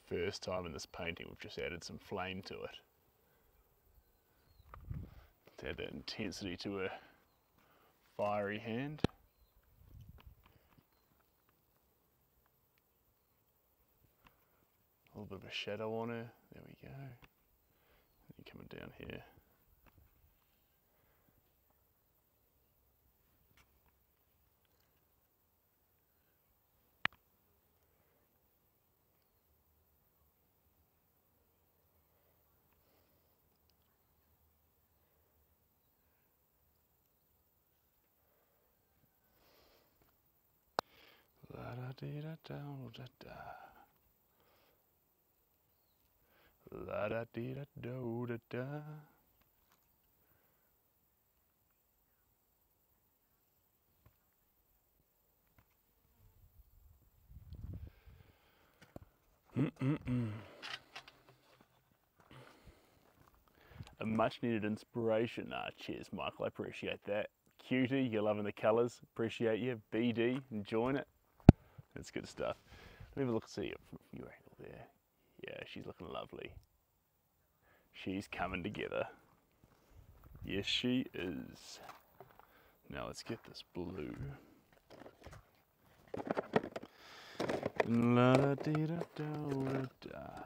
First time in this painting we've just added some flame to it. To add that intensity to a fiery hand. A little bit of a shadow on her. There we go. And coming down here. La da dee da da da da. La da dee da do da da. A much needed inspiration. Cheers, Michael. I appreciate that. Cutie, you're loving the colours. Appreciate you. BD, enjoying it. That's good stuff. Let me have a look and see it from your angle there. Yeah, she's looking lovely. She's coming together. Yes, she is. Now let's get this blue. La da dee da da da.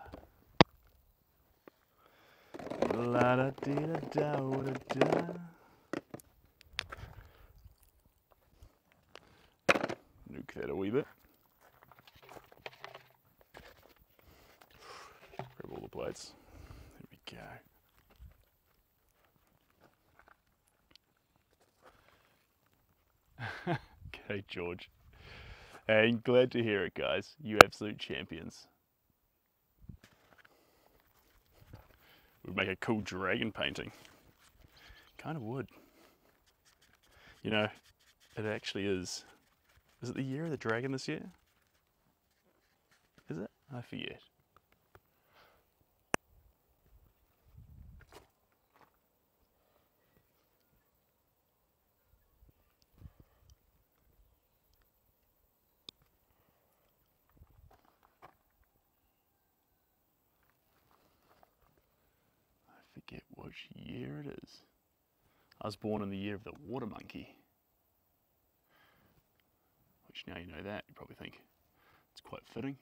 La da dee da da da. Nuke that a wee bit. Grab all the plates. There we go. Okay, George. Hey, glad to hear it, guys. You absolute champions. Would make a cool dragon painting. Kind of would. You know, it actually is. Is it the year of the dragon this year? Is it? I forget. Forget which year it is. I was born in the year of the water monkey. Which now you know that, you probably think it's quite fitting.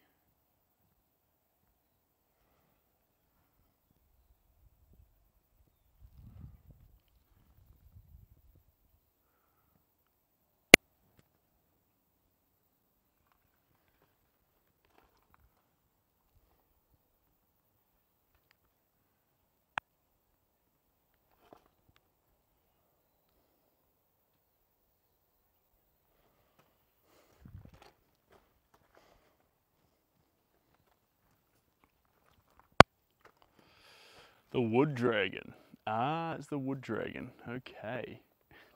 The wood dragon. Ah, it's the wood dragon. Okay.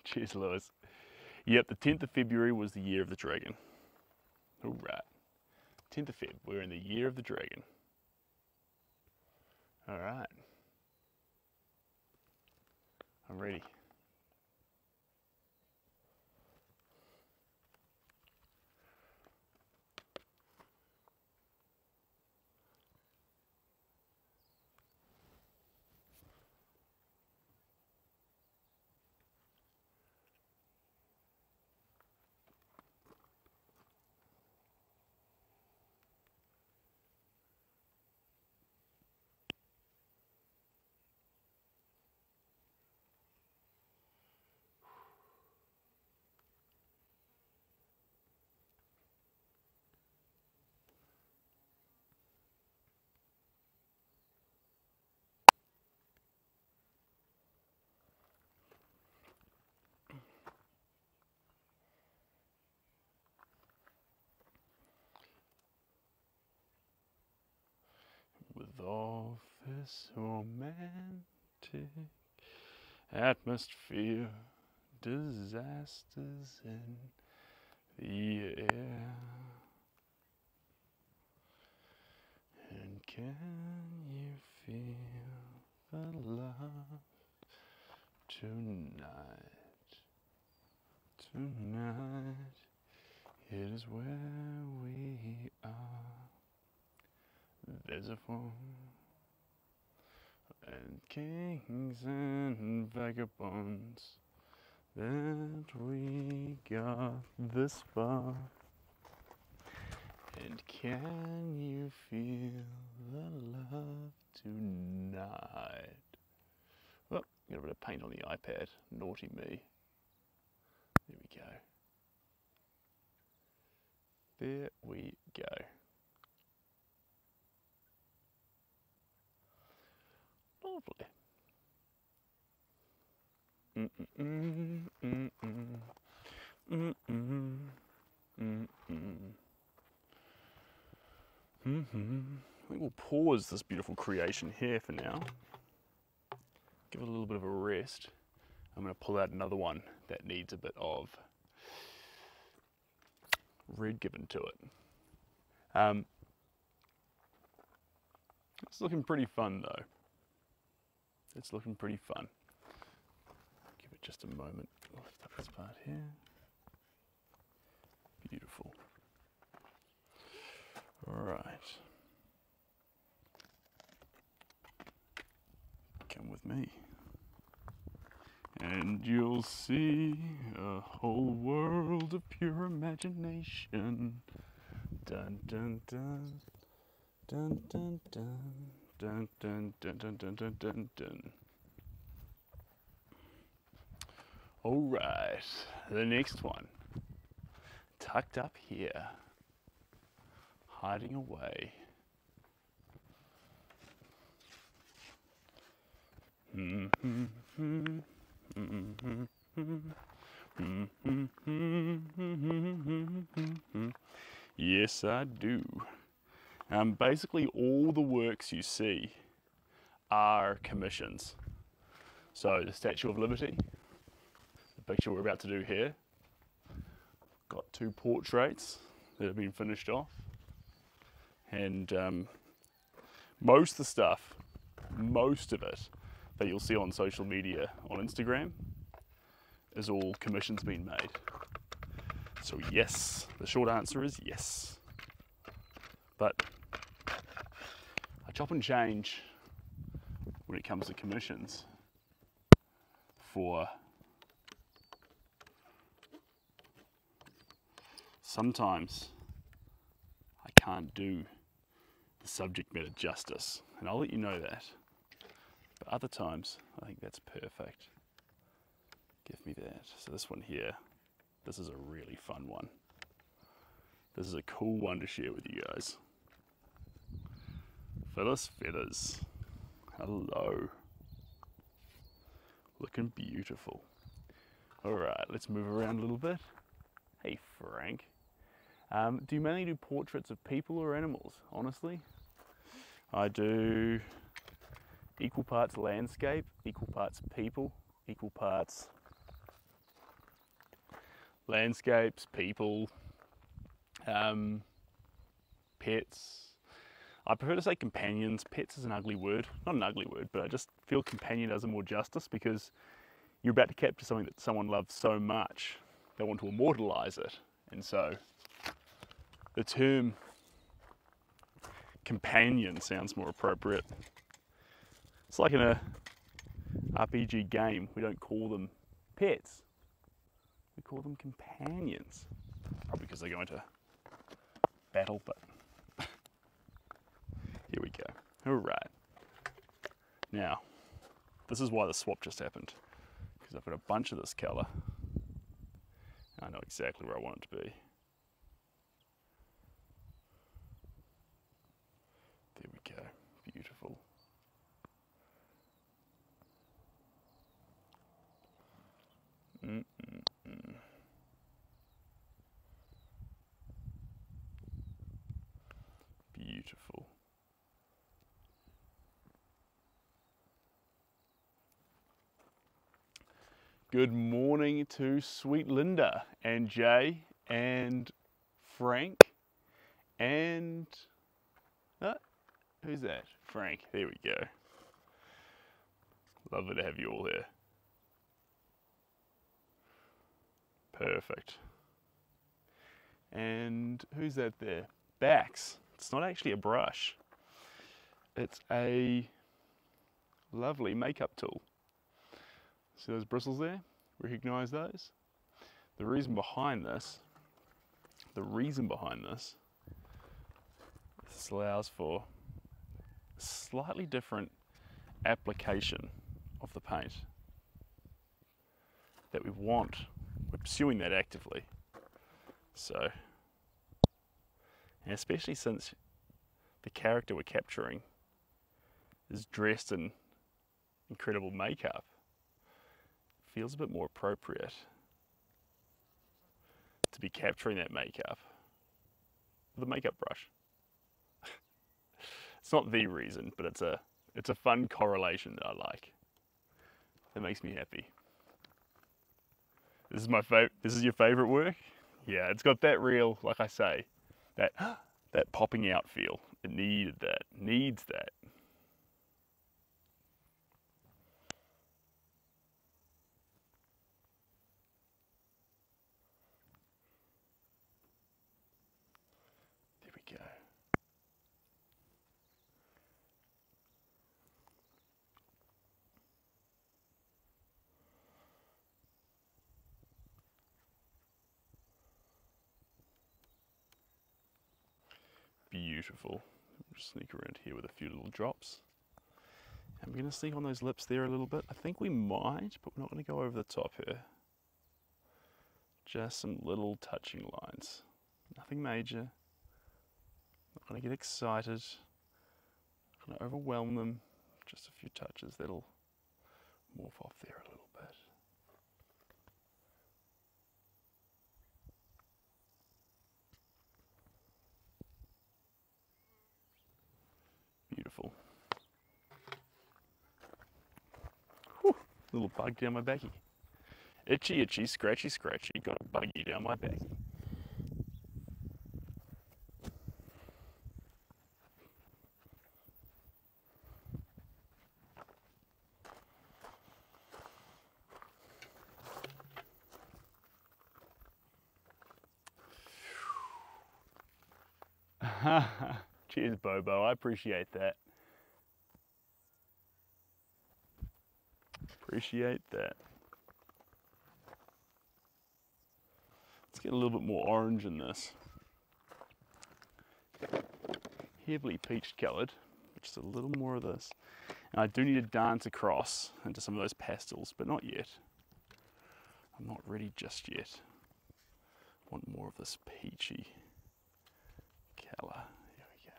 Cheers, Lewis. Yep, the 10th of February was the year of the dragon. All right. 10th of Feb, we're in the year of the dragon. All right. I'm ready. With all this romantic atmosphere, disasters in the air. And can you feel the love tonight? Tonight, it is where we are. There's a fall, and kings and vagabonds, that we got this far. And can you feel the love tonight? Oh, got a bit of paint on the iPad. Naughty me. There we go. There we go. Lovely. I think we'll pause this beautiful creation here for now. Give it a little bit of a rest. I'm going to pull out another one that needs a bit of red given to it. It's looking pretty fun though. It's looking pretty fun. Give it just a moment. I'll lift up this part here. Beautiful. All right. Come with me. And you'll see a whole world of pure imagination. Dun dun dun. Dun dun dun. Dun dun dun dun dun dun dun dun. All right, the next one. Tucked up here. Hiding away. Yes, I do. Basically, all the works you see are commissions. So the Statue of Liberty, the picture we're about to do here, got 2 portraits that have been finished off. And most of the stuff, most of it that you'll see on social media, on Instagram, is all commissions being made. So yes, the short answer is yes. But I chop and change when it comes to commissions for sometimes I can't do the subject matter justice, and I'll let you know that. But other times, I think that's perfect. Give me that. So this one here, this is a really fun one. This is a cool one to share with you guys. Phyllis Feathers. Hello. Looking beautiful. Alright, let's move around a little bit. Hey Frank. Do you mainly do portraits of people or animals? Honestly, I do equal parts landscape, equal parts people, equal parts landscapes, people, pets. I prefer to say companions. Pets is an ugly word. Not an ugly word, but I just feel companion does it more justice because you're about to capture something that someone loves so much, they want to immortalize it. And so the term companion sounds more appropriate. It's like in a RPG game, we don't call them pets, we call them companions. Probably because they go into battle, but here we go. All right. Now, this is why the swap just happened, because I've got a bunch of this colour. I know exactly where I want it to be. There we go. Beautiful. Beautiful. Good morning to sweet Linda and Jay and Frank and who's that? Frank. There we go. Lovely to have you all here. Perfect. And who's that there? Bax. It's not actually a brush. It's a lovely makeup tool. See those bristles there? Recognize those? The reason behind this, this allows for a slightly different application of the paint that we want. We're pursuing that actively. So, and especially since the character we're capturing is dressed in incredible makeup, feels a bit more appropriate to be capturing that makeup with a makeup brush. It's not the reason, but it's a fun correlation that I like. That makes me happy. This is your favorite work? Yeah, it's got that real, like I say, that popping out feel. It needs that. There we go. Beautiful. Just sneak around here with a few little drops. And we're going to sneak on those lips there a little bit. I think we might, but we're not going to go over the top here. Just some little touching lines. Nothing major. Not going to get excited. Not going to overwhelm them. Just a few touches that'll morph off there a little bit. Beautiful. Whew, little bug down my backy. Itchy, itchy, scratchy, scratchy, got a buggy down my back. Cheers, Bobo. I appreciate that. Appreciate that. Let's get a little bit more orange in this. Heavily peach coloured, which is a little more of this. And I do need to dance across into some of those pastels, but not yet. I'm not ready just yet. I want more of this peachy colour. Here we go.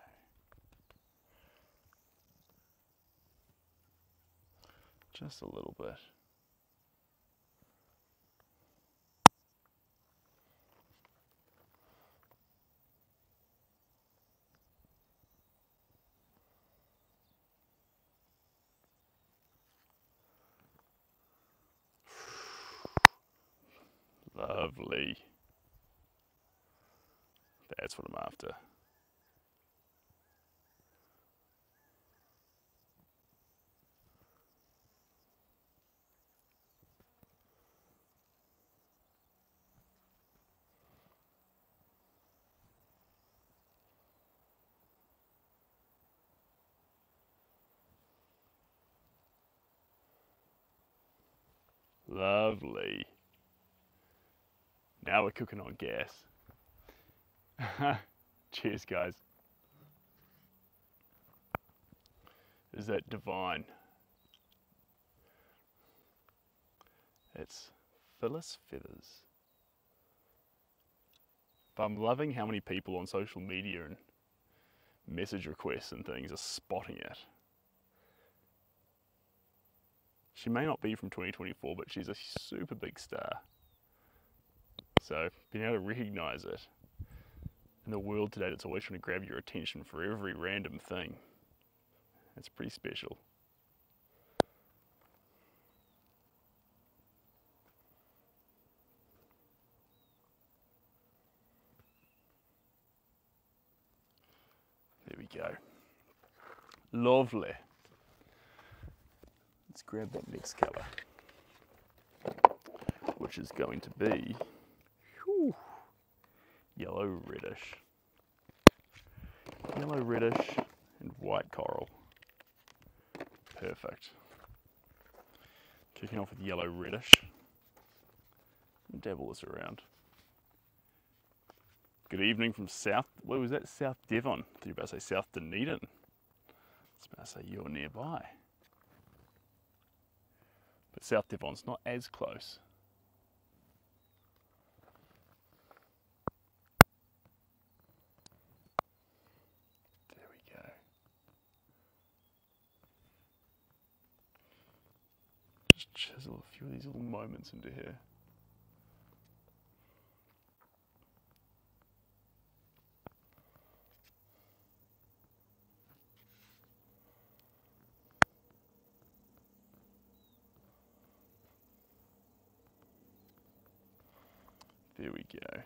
Just a little bit. Lovely. That's what I'm after. Lovely. Now we're cooking on gas. Cheers, guys. Is that divine? It's Phyllis Feathers. But I'm loving how many people on social media and message requests and things are spotting it. She may not be from 2024, but she's a super big star. So being able to recognise it in a world today that's always trying to grab your attention for every random thing, it's pretty special. There we go. Lovely. Let's grab that next colour, which is going to be yellow reddish. Yellow reddish and white coral. Perfect. Kicking off with yellow reddish. Dabble this around. Good evening from South, where was that? South Devon. I thought you were about to say South Dunedin. I was about to say you're nearby. But South Devon's not as close. There we go. Just chisel a few of these little moments into here. There we go.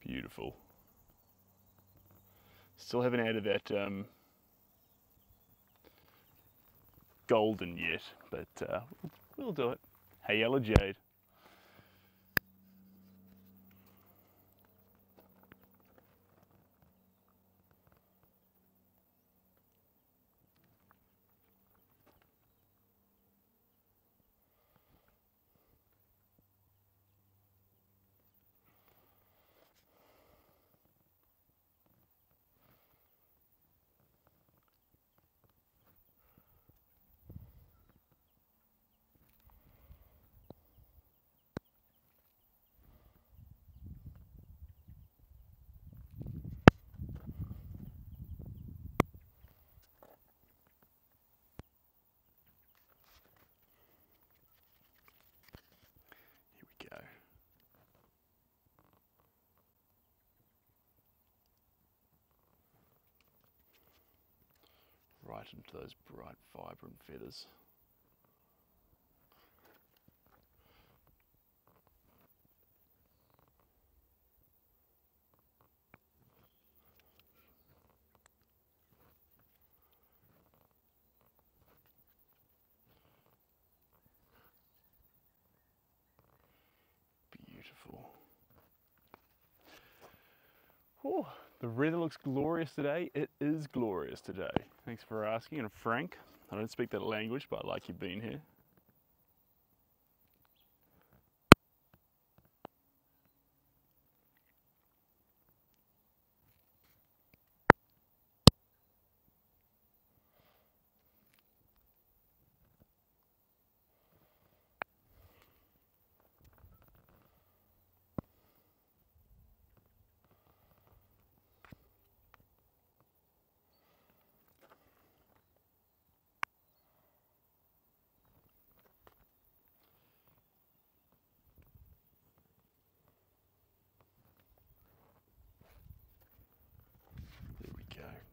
Beautiful. Still haven't added that golden yet, but we'll do it. Hey, yellow jade. Go. Right into those bright, vibrant feathers. Beautiful. Oh, the weather looks glorious today. It is glorious today. Thanks for asking. And Frank, I don't speak that language, but I like you being here.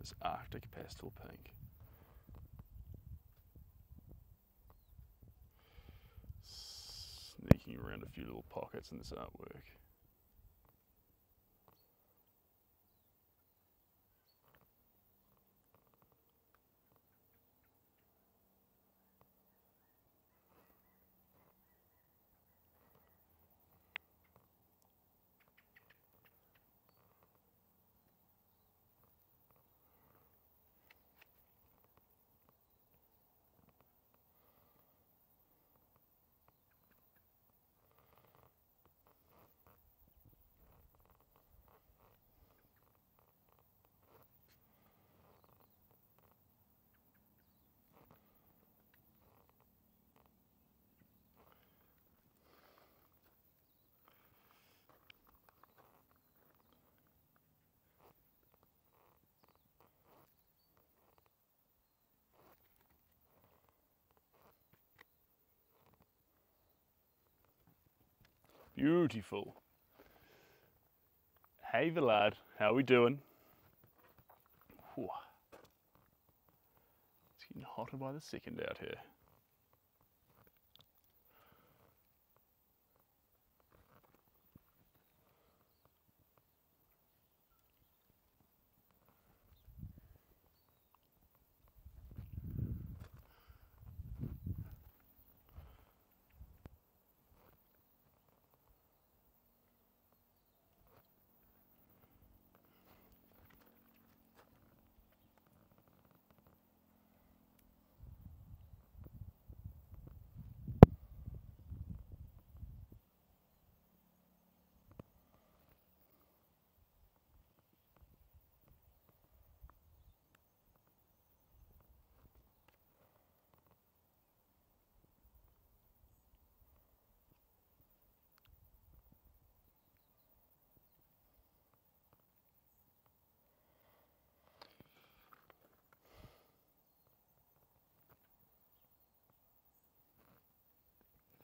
This Arctic pastel pink. Sneaking around a few little pockets in this artwork. Beautiful. Hey Vlad, how we doing? Whew. It's getting hotter by the second out here.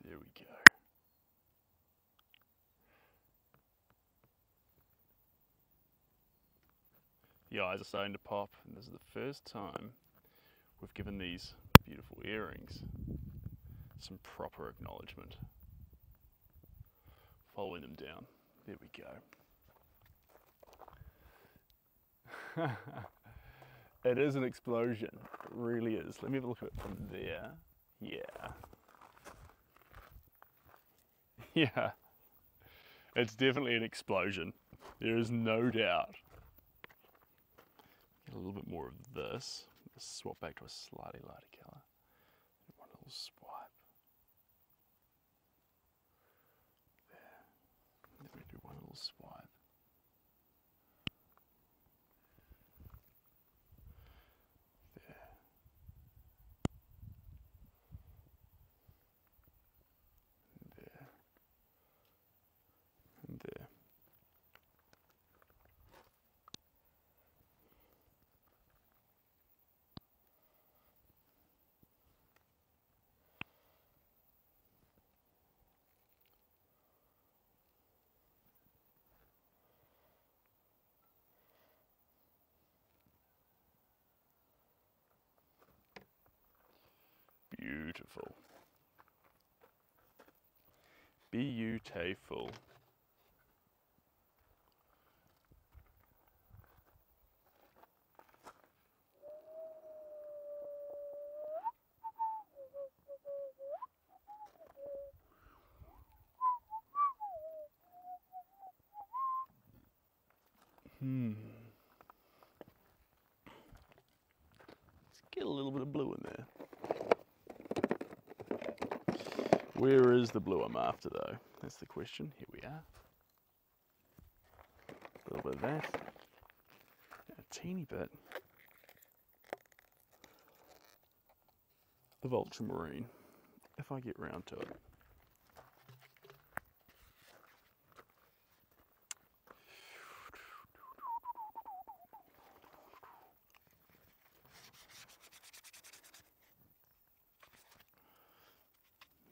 There we go. The eyes are starting to pop, and this is the first time we've given these beautiful earrings some proper acknowledgement. Following them down. There we go. It is an explosion. It really is. Let me have a look at it from there. Yeah. Yeah. It's definitely an explosion. There is no doubt. Get a little bit more of this. Let's swap back to a slightly lighter colour. One little swipe. There. Then we do one little swipe. There. And there. And there. Beautiful. Beautiful. Let's get a little bit of blue in there. Where is the blue I'm after though? That's the question. Here we are. A little bit of that. A teeny bit of ultramarine, if I get round to it.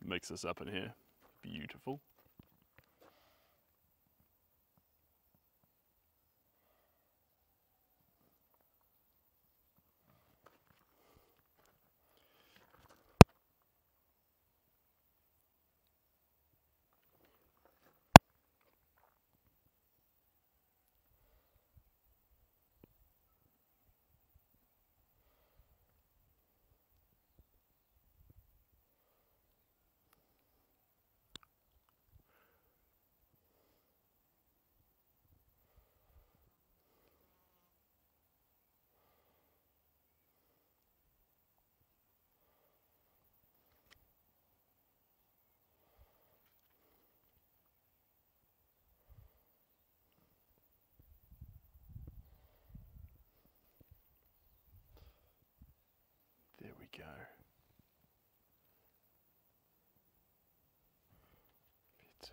Mix this up in here. Beautiful. go. Bit.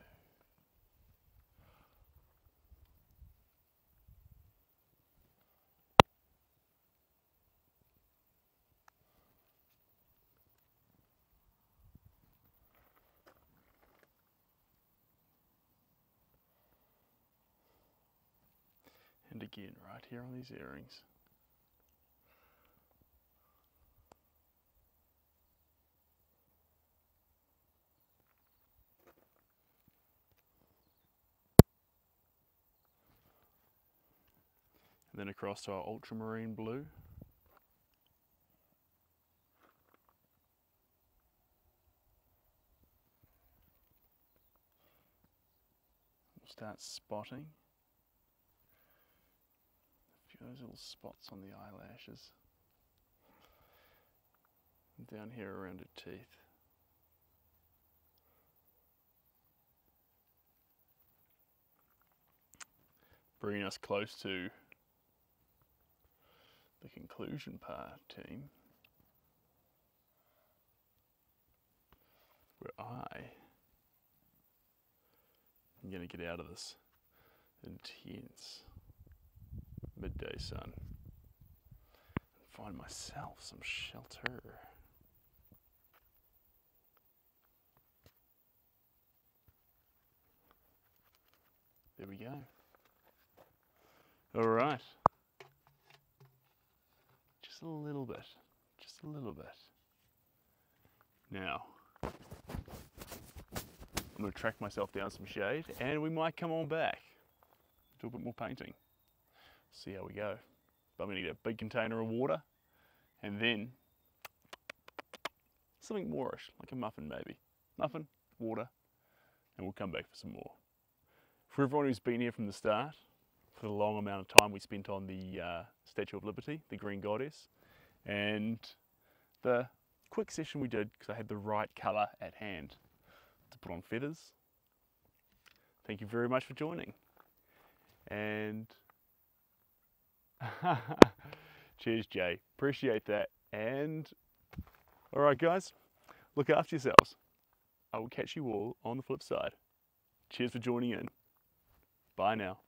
And again, right here on these earrings. And then across to our ultramarine blue. We'll start spotting a few of those little spots on the eyelashes. And down here around her teeth. Bringing us close to the conclusion part, team, where I am going to get out of this intense midday sun and find myself some shelter. There we go. All right. Just a little bit. Just a little bit. Now, I'm going to track myself down some shade and we might come on back. Do a bit more painting. See how we go. But I'm going to get a big container of water and then something moreish, like a muffin maybe. Muffin, water, and we'll come back for some more. For everyone who's been here from the start, for the long amount of time we spent on the Statue of Liberty, the Green Goddess, and the quick session we did because I had the right colour at hand to put on feathers. Thank you very much for joining. And cheers, Jay. Appreciate that. And all right, guys, look after yourselves. I will catch you all on the flip side. Cheers for joining in. Bye now.